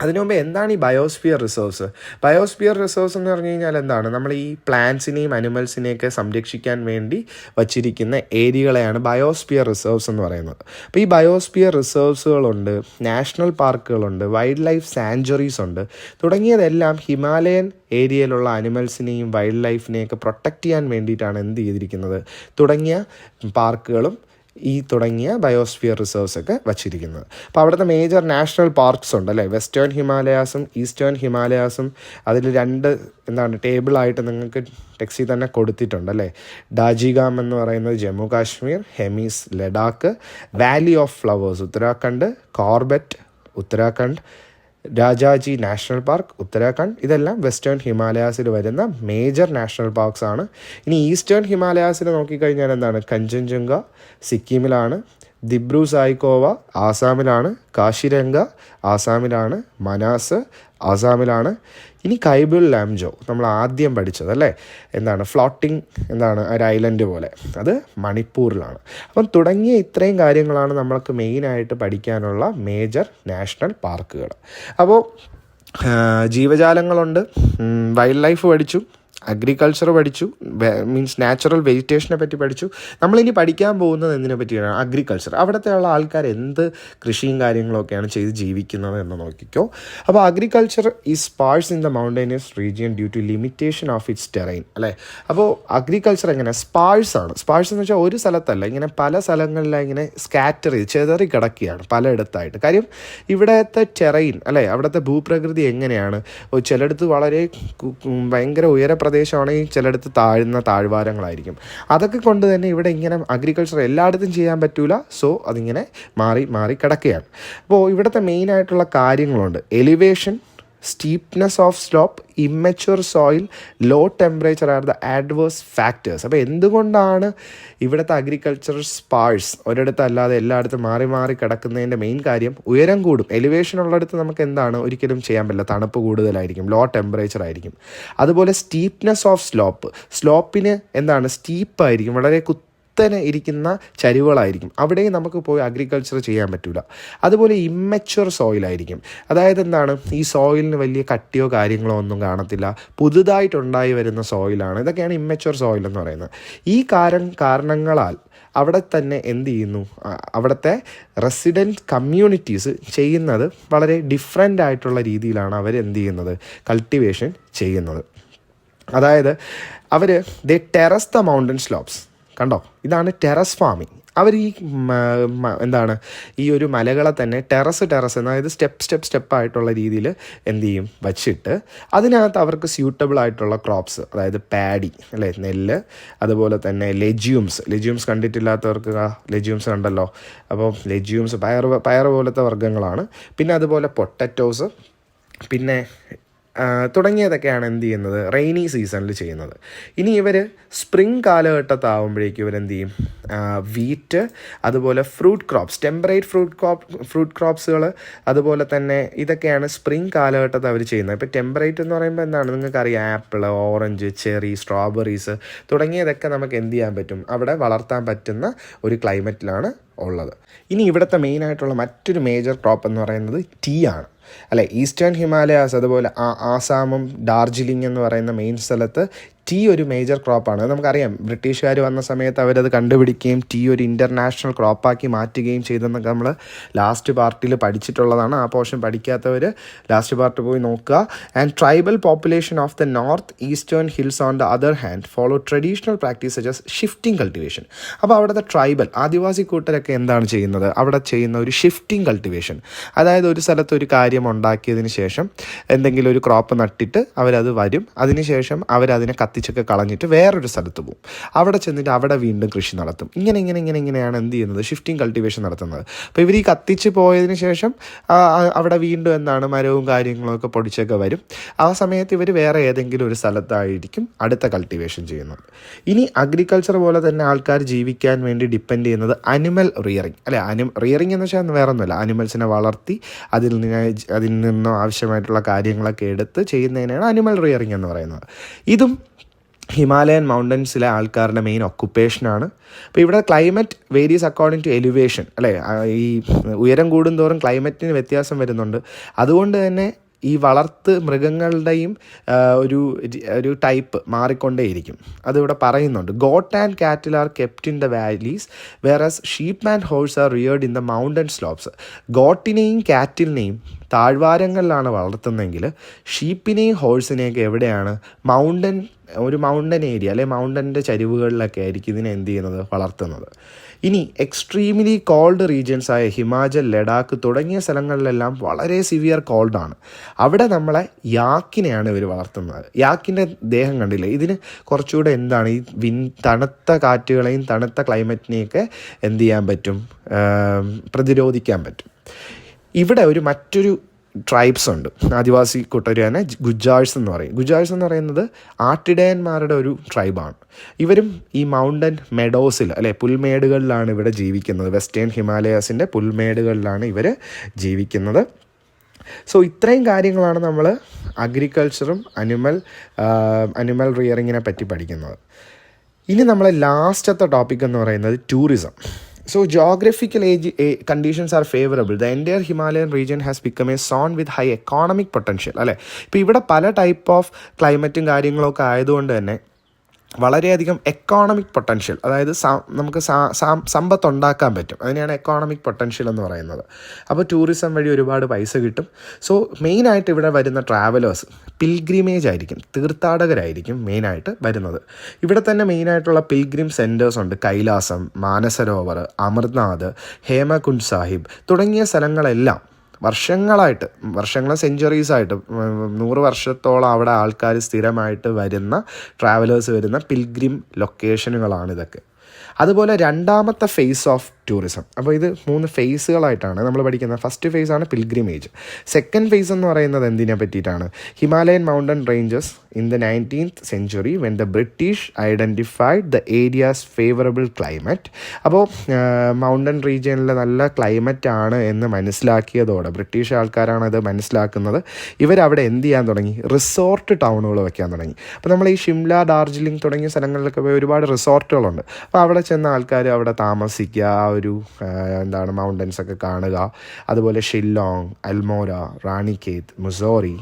അതിനു മുമ്പ് എന്താണ് ഈ ബയോസ്ഫിയർ റിസർവ്സ്? ബയോസ്ഫിയർ റിസർവ്സ് എന്ന് പറഞ്ഞു കഴിഞ്ഞാൽ എന്താണ്? നമ്മൾ ഈ പ്ലാന്റ്സിനെയും അനിമൽസിനെയൊക്കെ സംരക്ഷിക്കാൻ വേണ്ടി വച്ചിരിക്കുന്ന ഏരിയകളെയാണ് ബയോസ്ഫിയർ റിസർവ്സ് എന്ന് പറയുന്നത്. അപ്പോൾ ഈ ബയോസ്ഫിയർ റിസർവ്സുകളുണ്ട്, നാഷണൽ പാർക്കുകളുണ്ട്, വൈൽഡ് ലൈഫ് സാങ്ച്വറീസ് ഉണ്ട്. തുടങ്ങിയതെല്ലാം ഹിമാലയൻ ഏരിയയിലുള്ള അനിമൽസിനെയും വൈൽഡ് ലൈഫിനെയൊക്കെ പ്രൊട്ടക്റ്റ് ചെയ്യാൻ വേണ്ടിയിട്ടാണ് എന്ത് ചെയ്തിരിക്കുന്നത്, തുടങ്ങിയ പാർക്കുകളും ഈ തുടങ്ങിയ ബയോസ്ഫിയർ റിസർവ്സ് ഒക്കെ വച്ചിരിക്കുന്നത്. അപ്പോൾ അവിടുത്തെ മേജർ നാഷണൽ പാർക്സ് ഉണ്ട് അല്ലേ, വെസ്റ്റേൺ ഹിമാലയാസും ഈസ്റ്റേൺ ഹിമാലയാസും. അതിൽ രണ്ട് ടേബിളായിട്ട് നിങ്ങൾക്ക് ടെക്സ്റ്റിൽ തന്നെ കൊടുത്തിട്ടുണ്ട് അല്ലേ. ഡാജിഗാം എന്ന് പറയുന്നത് Jammu Kashmir, Hemis Ladakh, Valley of flowers Uttarakhand, Corbett Uttarakhand, Rajaji national park Uttarakhand. ഇതെല്ലാം വെസ്റ്റേൺ ഹിമാലയാസിൽ വരുന്ന മേജർ നാഷണൽ പാർക്സ് ആണ്. ഇനി ഈസ്റ്റേൺ ഹിമാലയാസിൽ നോക്കിക്കഴിഞ്ഞാൽ എന്താണ്? കഞ്ചൻജംഗ സിക്കിമിലാണ്, ദിബ്രു സായ്ക്കോവ ആസാമിലാണ്, കാശിരംഗ ആസാമിലാണ്, മനാസ് ആസാമിലാണ്. ഇനി കൈബിൾ ലാംജോ നമ്മൾ ആദ്യം പഠിച്ചത് അല്ലേ, ഫ്ലോട്ടിംഗ് ഒരു ഐലൻഡ് പോലെ, അത് മണിപ്പൂരിലാണ്. അപ്പം തുടങ്ങിയ ഇത്രയും കാര്യങ്ങളാണ് നമ്മൾക്ക് മെയിനായിട്ട് പഠിക്കാനുള്ള മേജർ നാഷണൽ പാർക്കുകൾ. അപ്പോൾ ജീവജാലങ്ങളുണ്ട്, വൈൽഡ് ലൈഫ് പഠിച്ചു, അഗ്രികൾച്ചർ പഠിച്ചു, മീൻസ് നാച്ചുറൽ വെജിറ്റേഷനെ പറ്റി പഠിച്ചു. നമ്മളിനി പഠിക്കാൻ പോകുന്നത് എന്തിനെ പറ്റിയാണ്? അഗ്രികൾച്ചർ. അവിടുത്തെ ഉള്ള ആൾക്കാർ എന്ത് കൃഷിയും കാര്യങ്ങളൊക്കെയാണ് ചെയ്ത് ജീവിക്കുന്നത് എന്ന് നോക്കിക്കോ. അപ്പോൾ agriculture is sparse in the mountainous region due to limitation of its terrain അല്ലേ. അപ്പോൾ അഗ്രികൾച്ചർ എങ്ങനെ സ്പാഴ്സ് ആണ്? സ്പാഴ്സ് എന്ന് വെച്ചാൽ ഒരു സ്ഥലത്തല്ല, ഇങ്ങനെ പല സ്ഥലങ്ങളിലായി ഇങ്ങനെ സ്കാറ്റർ ചെയ്ത് ചെതറി കിടക്കുകയാണ് പലയിടത്തായിട്ട്. കാര്യം ഇവിടുത്തെ ടെറൈൻ അല്ലേ, അവിടുത്തെ ഭൂപ്രകൃതി എങ്ങനെയാണ്? ചിലയിടത്ത് വളരെ ഭയങ്കര പ്രദേശമാണെങ്കിൽ ചിലയിടത്ത് താഴ്ന്ന താഴ്വാരങ്ങളായിരിക്കും. അതൊക്കെ കൊണ്ട് തന്നെ ഇവിടെ ഇങ്ങനെ അഗ്രികൾച്ചർ എല്ലായിടത്തും ചെയ്യാൻ പറ്റൂല. സോ അതിങ്ങനെ മാറി മാറി കിടക്കുകയാണ്. അപ്പോൾ ഇവിടുത്തെ മെയിനായിട്ടുള്ള കാര്യങ്ങളുണ്ട്: elevation, steepness of slope, immature soil, low temperature are the adverse factors. അപ്പോൾ എന്തുകൊണ്ടാണ് ഇവിടുത്തെ അഗ്രികൾച്ചർ സ്പാഴ്സ്, ഒരിടത്ത് അല്ലാതെ എല്ലായിടത്തും മാറി മാറി കിടക്കുന്നതിൻ്റെ മെയിൻ കാര്യം ഉയരം കൂടും. എലിവേഷൻ ഉള്ളിടത്ത് നമുക്ക് ഒരിക്കലും ചെയ്യാൻ പറ്റില്ല, തണുപ്പ് കൂടുതലായിരിക്കും, ലോ ടെമ്പറേച്ചർ ആയിരിക്കും. അതുപോലെ സ്റ്റീപ്നെസ് ഓഫ് സ്ലോപ്പ്, സ്ലോപ്പിന് സ്റ്റീപ്പായിരിക്കും, വളരെ കുത്തനെ ഇരിക്കുന്ന ചരിവുകളായിരിക്കും. അവിടെയും നമുക്ക് പോയി അഗ്രികൾച്ചർ ചെയ്യാൻ പറ്റില്ല. അതുപോലെ ഇമ്മച്വർ സോയിലായിരിക്കും, അതായത് ഈ സോയിലിന് വലിയ കട്ടിയോ കാര്യങ്ങളോ ഒന്നും കാണത്തില്ല, പുതുതായിട്ടുണ്ടായി വരുന്ന സോയിലാണ്. ഇതൊക്കെയാണ് ഇമ്മച്വർ സോയിൽ എന്ന് പറയുന്നത്. ഈ കാരണങ്ങളാൽ അവിടെ തന്നെ അവിടുത്തെ റെസിഡൻറ്റ് കമ്മ്യൂണിറ്റീസ് ചെയ്യുന്നത് വളരെ ഡിഫറെൻ്റ് ആയിട്ടുള്ള രീതിയിലാണ് അവർ കൾട്ടിവേഷൻ ചെയ്യുന്നത്. അതായത് ദേ ടെറസ് ദ മൗണ്ടൻ സ്ലോപ്സ്. കണ്ടോ, ഇതാണ് ടെറസ് ഫാമിംഗ്. അവർ ഈ ഒരു മലകളെ തന്നെ ടെറസ് അതായത് സ്റ്റെപ്പായിട്ടുള്ള രീതിയിൽ വച്ചിട്ട് അതിനകത്ത് അവർക്ക് സ്യൂട്ടബിൾ ആയിട്ടുള്ള ക്രോപ്സ്, അതായത് പാഡി അല്ലേ, നെല്ല്, അതുപോലെ തന്നെ ലെജ്യൂംസ് കണ്ടിട്ടില്ലാത്തവർക്ക് ലെജ്യൂംസ് കണ്ടല്ലോ. അപ്പോൾ ലെജ്യൂംസ് പയർ പോലത്തെ വർഗ്ഗങ്ങളാണ്. പിന്നെ അതുപോലെ പൊട്ടറ്റോസ്, പിന്നെ തുടങ്ങിയതൊക്കെയാണ് റെയിനി സീസണിൽ ചെയ്യുന്നത്. ഇനി ഇവർ സ്പ്രിംഗ് കാലഘട്ടത്താവുമ്പോഴേക്കും വീറ്റ്, അതുപോലെ ഫ്രൂട്ട് ക്രോപ്സ്, ടെമ്പറേറ്റ് ഫ്രൂട്ട് ക്രോപ്സുകൾ, അതുപോലെ തന്നെ ഇതൊക്കെയാണ് സ്പ്രിംഗ് കാലഘട്ടത്തിൽ അവർ ചെയ്യുന്നത്. ഇപ്പോൾ ടെമ്പറേറ്റ് എന്ന് പറയുമ്പോൾ നിങ്ങൾക്കറിയാം, ആപ്പിൾ, ഓറഞ്ച്, ചെറി, സ്ട്രോബെറീസ് തുടങ്ങിയതൊക്കെ നമുക്ക് ചെയ്യാൻ പറ്റും, അവിടെ വളർത്താൻ പറ്റുന്ന ഒരു ക്ലൈമറ്റിലാണ് ഉള്ളത്. ഇനി ഇവിടുത്തെ മെയിനായിട്ടുള്ള മറ്റൊരു മേജർ ക്രോപ്പ് എന്ന് പറയുന്നത് ടീ ആണ് അല്ലേ. ഈസ്റ്റേൺ ഹിമാലയാസ്, അതുപോലെ ആസാമും ഡാർജിലിംഗ് എന്ന് പറയുന്ന മെയിൻ സ്ഥലത്ത് ടീ ഒരു മേജർ ക്രോപ്പാണ്. നമുക്കറിയാം, ബ്രിട്ടീഷുകാർ വന്ന സമയത്ത് അവരത് കണ്ടുപിടിക്കുകയും ടീ ഒരു ഇൻ്റർനാഷണൽ ക്രോപ്പാക്കി മാറ്റുകയും ചെയ്തെന്നൊക്കെ നമ്മൾ ലാസ്റ്റ് പാർട്ടിൽ പഠിച്ചിട്ടുള്ളതാണ്. ആ പോർഷൻ പഠിക്കാത്തവർ ലാസ്റ്റ് പാർട്ട് പോയി നോക്കുക. And tribal population of the north eastern hills on the other hand follow traditional practice such as shifting cultivation. അപ്പോൾ അവിടുത്തെ ട്രൈബൽ ആദിവാസി കൂട്ടരൊക്കെ ചെയ്യുന്നത്, അവിടെ ചെയ്യുന്ന ഒരു ഷിഫ്റ്റിംഗ് കൾട്ടിവേഷൻ, അതായത് ഒരു സ്ഥലത്ത് ഒരു കാര്യം ഉണ്ടാക്കിയതിന് ശേഷം എന്തെങ്കിലും ഒരു ക്രോപ്പ് നട്ടിട്ട് അവരത് വരും, അതിനുശേഷം അവരതിനെ കത്തിച്ച് കത്തിച്ചൊക്കെ കളഞ്ഞിട്ട് വേറൊരു സ്ഥലത്ത് പോകും. അവിടെ ചെന്നിട്ട് അവിടെ വീണ്ടും കൃഷി നടത്തും. ഇങ്ങനെയാണ് എന്ത് ചെയ്യുന്നത്, ഷിഫ്റ്റിംഗ് കൾട്ടിവേഷൻ നടത്തുന്നത്. അപ്പോൾ ഇവർ ഈ കത്തിച്ച് പോയതിന് ശേഷം അവിടെ വീണ്ടും എന്താണ് മരവും കാര്യങ്ങളൊക്കെ പൊടിച്ചൊക്കെ വരും. ആ സമയത്ത് ഇവർ വേറെ ഏതെങ്കിലും ഒരു സ്ഥലത്തായിരിക്കും അടുത്ത കൾട്ടിവേഷൻ ചെയ്യുന്നത്. ഇനി അഗ്രികൾച്ചർ പോലെ തന്നെ ആൾക്കാർ ജീവിക്കാൻ വേണ്ടി ഡിപ്പെൻഡ് ചെയ്യുന്നത് അനിമൽ റിയറിങ്, അല്ലെ? റിയറിങ് എന്ന് വെച്ചാൽ വേറെ ഒന്നുമല്ല, അനിമൽസിനെ വളർത്തി അതിൽ നിന്നും ആവശ്യമായിട്ടുള്ള കാര്യങ്ങളൊക്കെ എടുത്ത് ചെയ്യുന്നതിനാണ് അനിമൽ റിയറിങ് എന്ന് പറയുന്നത്. ഇതും ഹിമാലയൻ മൗണ്ടൻസിലെ ആൾക്കാരുടെ മെയിൻ ഒക്കുപ്പേഷനാണ്. അപ്പോൾ ഇവിടെ climate varies according to elevation, അല്ലേ? ഈ ഉയരം കൂടുന്തോറും ക്ലൈമറ്റിന് വ്യത്യാസം വരുന്നുണ്ട്. അതുകൊണ്ട് തന്നെ ഈ വളർത്ത് മൃഗങ്ങളുടെയും ഒരു ടൈപ്പ് മാറിക്കൊണ്ടേയിരിക്കും. അതിവിടെ പറയുന്നുണ്ട്. Goat and cattle are kept in the valleys whereas sheep and horse are reared in the mountain slopes. ഗോട്ടിനെയും കാറ്റിലിനെയും താഴ്വാരങ്ങളിലാണ് വളർത്തുന്നതെങ്കിൽ ഷീപ്പിനെയും ഹോഴ്സിനെയൊക്കെ എവിടെയാണ്? ഒരു മൗണ്ടൻ ഏരിയ, അല്ലെ മൗണ്ടൻ്റെ ചരിവുകളിലൊക്കെ ആയിരിക്കും ഇതിനെ എന്ത് ചെയ്യുന്നത്, വളർത്തുന്നത്. ഇനി എക്സ്ട്രീംലി കോൾഡ് റീജിയൻസായ ഹിമാചൽ, ലഡാക്ക് തുടങ്ങിയ സ്ഥലങ്ങളിലെല്ലാം വളരെ സിവിയർ കോൾഡാണ്. അവിടെ നമ്മളെ യാക്കിനെയാണ് ഇവർ വളർത്തുന്നത്. യാക്കിൻ്റെ ദേഹം കണ്ടില്ലേ? ഇതിന് കുറച്ചുകൂടെ എന്താണ് ഈ തണുത്ത കാറ്റുകളെയും തണുത്ത ക്ലൈമറ്റിനെയൊക്കെ എന്ത് ചെയ്യാൻ പറ്റും, പ്രതിരോധിക്കാൻ പറ്റും. ഇവിടെ മറ്റൊരു ട്രൈബ്സ് ഉണ്ട്, ആദിവാസി കൂട്ടരാണ് ഗുജാഴ്സ് എന്ന് പറയും. ഗുജാഴ്സ് എന്ന് പറയുന്നത് ആട്ടിടയന്മാരുടെ ഒരു ട്രൈബാണ്. ഇവരും ഈ മൗണ്ടൻ മെഡോസിൽ, അല്ലെ പുൽമേടുകളിലാണ് ഇവിടെ ജീവിക്കുന്നത്. വെസ്റ്റേൺ ഹിമാലയാസിൻ്റെ പുൽമേടുകളിലാണ് ഇവർ ജീവിക്കുന്നത്. സോ ഇത്രയും കാര്യങ്ങളാണ് നമ്മൾ അഗ്രികൾച്ചറും അനിമൽ റിയറിങ്ങിനെ പറ്റി പഠിക്കുന്നത്. ഇനി നമ്മൾ ലാസ്റ്റത്തെ ടോപ്പിക് എന്ന് പറയുന്നത് tourism. So geographical conditions are favorable. The entire Himalayan region has become a zone with high economic potential, അല്ലേ? ഇപ്പോൾ ഇവിടെ പല ടൈപ്പ് ഓഫ് ക്ലൈമറ്റും കാര്യങ്ങളൊക്കെ ആയതുകൊണ്ട് തന്നെ വളരെയധികം എക്കോണമിക് പൊട്ടൻഷ്യൽ, അതായത് നമുക്ക് സമ്പത്ത് ഉണ്ടാക്കാൻ പറ്റും. അതിനെയാണ് എക്കോണമിക് പൊട്ടൻഷ്യൽ എന്ന് പറയുന്നത്. അപ്പോൾ ടൂറിസം വഴി ഒരുപാട് പൈസ കിട്ടും. സോ മെയിനായിട്ട് ഇവിടെ വരുന്ന ട്രാവലേഴ്സ് പിൽഗ്രിമേജ് ആയിരിക്കും, തീർത്ഥാടകരായിരിക്കും മെയിനായിട്ട് വരുന്നത്. ഇവിടെ തന്നെ മെയിനായിട്ടുള്ള പിൽഗ്രിം സെൻറ്റേഴ്സ് ഉണ്ട്. കൈലാസം, മാനസരോവർ, അമർനാഥ്, ഹേമകുണ്ട് സാഹിബ് തുടങ്ങിയ സ്ഥലങ്ങളെല്ലാം സെഞ്ചുറീസായിട്ട് 100 വർഷത്തോളം അവിടെ ആൾക്കാർ സ്ഥിരമായിട്ട് വരുന്ന ട്രാവലേഴ്സ് വരുന്ന പിൽഗ്രിം ലൊക്കേഷനുകളാണിതൊക്കെ. അതുപോലെ രണ്ടാമത്തെ ഫേസ് ഓഫ് ടൂറിസം. അപ്പോൾ ഇത് 3 ഫേസുകളായിട്ടാണ് നമ്മൾ പഠിക്കുന്നത്. ഫസ്റ്റ് ഫേസാണ് പിൽഗ്രിമേജ്. സെക്കൻഡ് ഫേസ് എന്ന് പറയുന്നത് എന്തിനെ പറ്റിയിട്ടാണ്? Himalayan mountain ranges in the 19th century when the British identified the area's favorable climate. അപ്പോൾ മൗണ്ടൻ റീജിയനിൽ നല്ല ക്ലൈമറ്റ് ആണ് എന്ന് മനസ്സിലാക്കിയതോടെ, ബ്രിട്ടീഷ് ആൾക്കാരാണ് ഇത് മനസ്സിലാക്കുന്നത്, ഇവരവിടെ എന്ത് ചെയ്യാൻ തുടങ്ങി? റിസോർട്ട് ടൗണുകൾ വയ്ക്കാൻ തുടങ്ങി. അപ്പോൾ നമ്മൾ ഈ ഷിംല, ഡാർജിലിംഗ് തുടങ്ങിയ സ്ഥലങ്ങളിലൊക്കെ പോയി ഒരുപാട് റിസോർട്ടുകളുണ്ട്. അപ്പോൾ അവിടെ ചെന്ന ആൾക്കാർ അവിടെ താമസിക്കുക, മൗണ്ടൻസ് ഒക്കെ കാണുക. അതുപോലെ ഷില്ലോങ്, അൽമോര, റാണിഖേത്, മുസോറി,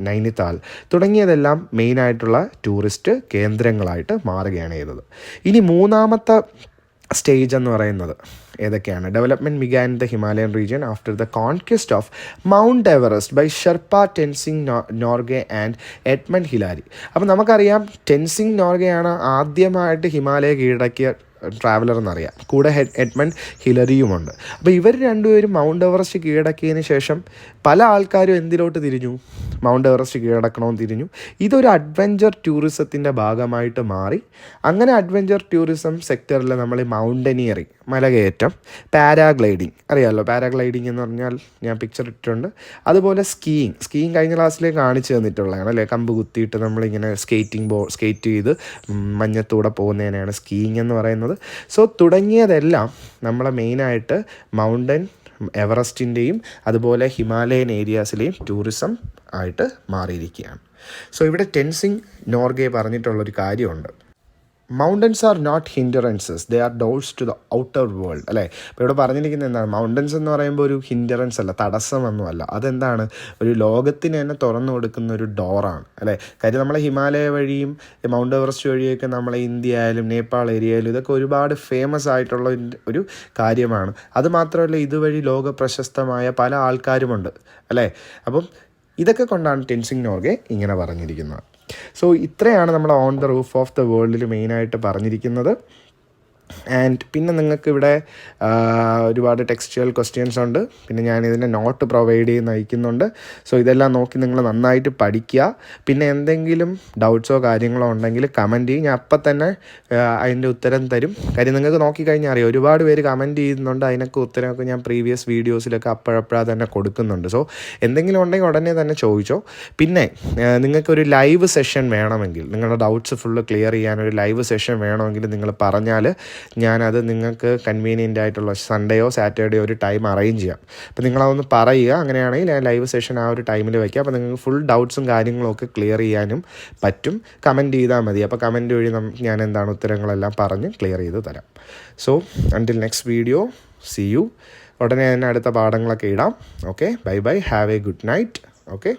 നൈനിതാൽ തുടങ്ങിയതെല്ലാം മെയിനായിട്ടുള്ള ടൂറിസ്റ്റ് കേന്ദ്രങ്ങളായിട്ട് മാറുകയാണ് ചെയ്തത്. ഇനി മൂന്നാമത്തെ സ്റ്റേജ് എന്ന് പറയുന്നത് ഏതൊക്കെയാണ്? Development began in the Himalayan region after the conquest of Mount Everest by Sherpa Tenzing Norgay and Edmund Hillary. അപ്പോൾ നമുക്കറിയാം ടെൻസിംഗ് നോർഗെയാണ് ആദ്യമായിട്ട് ഹിമാലയ കീഴടക്കിയ ട്രാവലർ എന്നറിയാം. കൂടെ എഡ്മണ്ട് ഹിലറിയുമുണ്ട്. അപ്പോൾ ഇവർ രണ്ടുപേരും മൗണ്ട് എവറസ്റ്റ് കീഴടക്കിയതിന് ശേഷം പല ആൾക്കാരും എന്തിലോട്ട് തിരിഞ്ഞു? മൗണ്ട് എവറസ്റ്റ് കീഴടക്കണമെന്ന് തിരിഞ്ഞു. ഇതൊരു അഡ്വഞ്ചർ ടൂറിസത്തിൻ്റെ ഭാഗമായിട്ട് മാറി. അങ്ങനെ അഡ്വഞ്ചർ ടൂറിസം സെക്ടറിൽ നമ്മൾ മൗണ്ടനിയറിങ്, മലകയറ്റം, പാരാഗ്ലൈഡിങ് അറിയാമല്ലോ. പാരാഗ്ലൈഡിങ് എന്ന് പറഞ്ഞാൽ ഞാൻ പിക്ചർ ഇട്ടിട്ടുണ്ട്. അതുപോലെ സ്കീയിങ് കഴിഞ്ഞ ക്ലാസ്സിലേക്ക് കാണിച്ചു തന്നിട്ടുള്ളതാണ്, അല്ലേ? കമ്പ് കുത്തിയിട്ട് നമ്മളിങ്ങനെ സ്കേറ്റ് ചെയ്ത് മഞ്ഞത്തൂടെ പോകുന്നതിനാണ് സ്കീയിങ് എന്ന് പറയുന്നത്. സോ തുടങ്ങിയതെല്ലാം നമ്മളെ മെയിനായിട്ട് മൗണ്ടൻ എവറസ്റ്റിൻ്റെയും അതുപോലെ ഹിമാലയൻ ഏരിയാസിലെയും ടൂറിസം ആയിട്ട് മാറിയിരിക്കുകയാണ്. സോ ഇവിടെ ടെൻസിംഗ് നോർഗെ പറഞ്ഞിട്ടുള്ളൊരു കാര്യമുണ്ട്. Mountains are not hindrances, they are doors to the outer world, അല്ലേ? അപ്പോൾ ഇവിടെ പറഞ്ഞിരിക്കുന്നത് എന്താണ്? മൗണ്ടൻസ് എന്ന് പറയുമ്പോൾ ഒരു ഹിൻഡറൻസ് അല്ല, തടസ്സമൊന്നുമല്ല. അതെന്താണ്? ഒരു ലോകത്തിന് തന്നെ തുറന്നു കൊടുക്കുന്ന ഒരു ഡോറാണ്, അല്ലേ? കാര്യം നമ്മളെ ഹിമാലയ വഴിയും മൗണ്ട് എവറസ്റ്റ് വഴിയൊക്കെ നമ്മളെ ഇന്ത്യ ആയാലും നേപ്പാൾ ഏരിയയിലും ഇതൊക്കെ ഒരുപാട് ഫേമസ് ആയിട്ടുള്ള ഒരു കാര്യമാണ്. അതുമാത്രമല്ല ഇതുവഴി ലോക പ്രശസ്തമായ പല ആൾക്കാരുമുണ്ട്, അല്ലേ? അപ്പം ഇതൊക്കെ കൊണ്ടാണ് ടെൻസിംഗ് നോർഗെ ഇങ്ങനെ പറഞ്ഞിരിക്കുന്നത്. സോ ഇത്രയാണ് നമ്മൾ on the roof of the വേൾഡിൽ മെയിനായിട്ട് പറഞ്ഞിരിക്കുന്നത്. ആൻഡ് പിന്നെ നിങ്ങൾക്കിവിടെ ഒരുപാട് ടെക്സ്റ്റുവൽ ക്വസ്റ്റ്യൻസ് ഉണ്ട്. പിന്നെ ഞാനിതിൻ്റെ നോട്ട് പ്രൊവൈഡ് ചെയ്ത് അയക്കുന്നുണ്ട്. സോ ഇതെല്ലാം നോക്കി നിങ്ങൾ നന്നായിട്ട് പഠിക്കുക. പിന്നെ എന്തെങ്കിലും ഡൗട്ട്സോ കാര്യങ്ങളോ ഉണ്ടെങ്കിൽ കമൻറ്റ് ചെയ്യും. ഞാൻ അപ്പം തന്നെ അതിൻ്റെ ഉത്തരം തരും. കാര്യം നിങ്ങൾക്ക് നോക്കിക്കഴിഞ്ഞാൽ അറിയാം, ഒരുപാട് പേര് കമൻറ്റ് ചെയ്യുന്നുണ്ട്. അതിനൊക്കെ ഉത്തരമൊക്കെ ഞാൻ പ്രീവിയസ് വീഡിയോസിലൊക്കെ അപ്പോഴപ്പോഴാണ് തന്നെ കൊടുക്കുന്നുണ്ട്. സോ എന്തെങ്കിലും ഉണ്ടെങ്കിൽ ഉടനെ തന്നെ ചോദിച്ചോ. പിന്നെ നിങ്ങൾക്കൊരു ലൈവ് സെഷൻ വേണമെങ്കിൽ, നിങ്ങളുടെ ഡൗട്ട്സ് ഫുള്ള് ക്ലിയർ ചെയ്യാനൊരു ലൈവ് സെഷൻ വേണമെങ്കിൽ നിങ്ങൾ പറഞ്ഞാൽ ഞാനത് നിങ്ങൾക്ക് കൺവീനിയൻ്റ് ആയിട്ടുള്ള സൺഡേയോ സാറ്റർഡേയോ ഒരു ടൈം അറേഞ്ച് ചെയ്യാം. അപ്പോൾ നിങ്ങളതൊന്ന് പറയുക. അങ്ങനെയാണെങ്കിൽ ഞാൻ ലൈവ് സെഷൻ ആ ഒരു ടൈമിൽ വയ്ക്കാം. അപ്പോൾ നിങ്ങൾക്ക് ഫുൾ ഡൗട്ട്സും കാര്യങ്ങളും ഒക്കെ ക്ലിയർ ചെയ്യാനും പറ്റും. കമൻറ്റ് ചെയ്താൽ മതി. അപ്പോൾ കമൻറ്റ് വഴി ഞാൻ എന്താണ് ഉത്തരങ്ങളെല്ലാം പറഞ്ഞ് ക്ലിയർ ചെയ്ത് തരാം. So until next video, see you. ഉടനെ തന്നെ അടുത്ത പാഠങ്ങളൊക്കെ ഇടാം. Okay, bye bye, have a good night. Okay.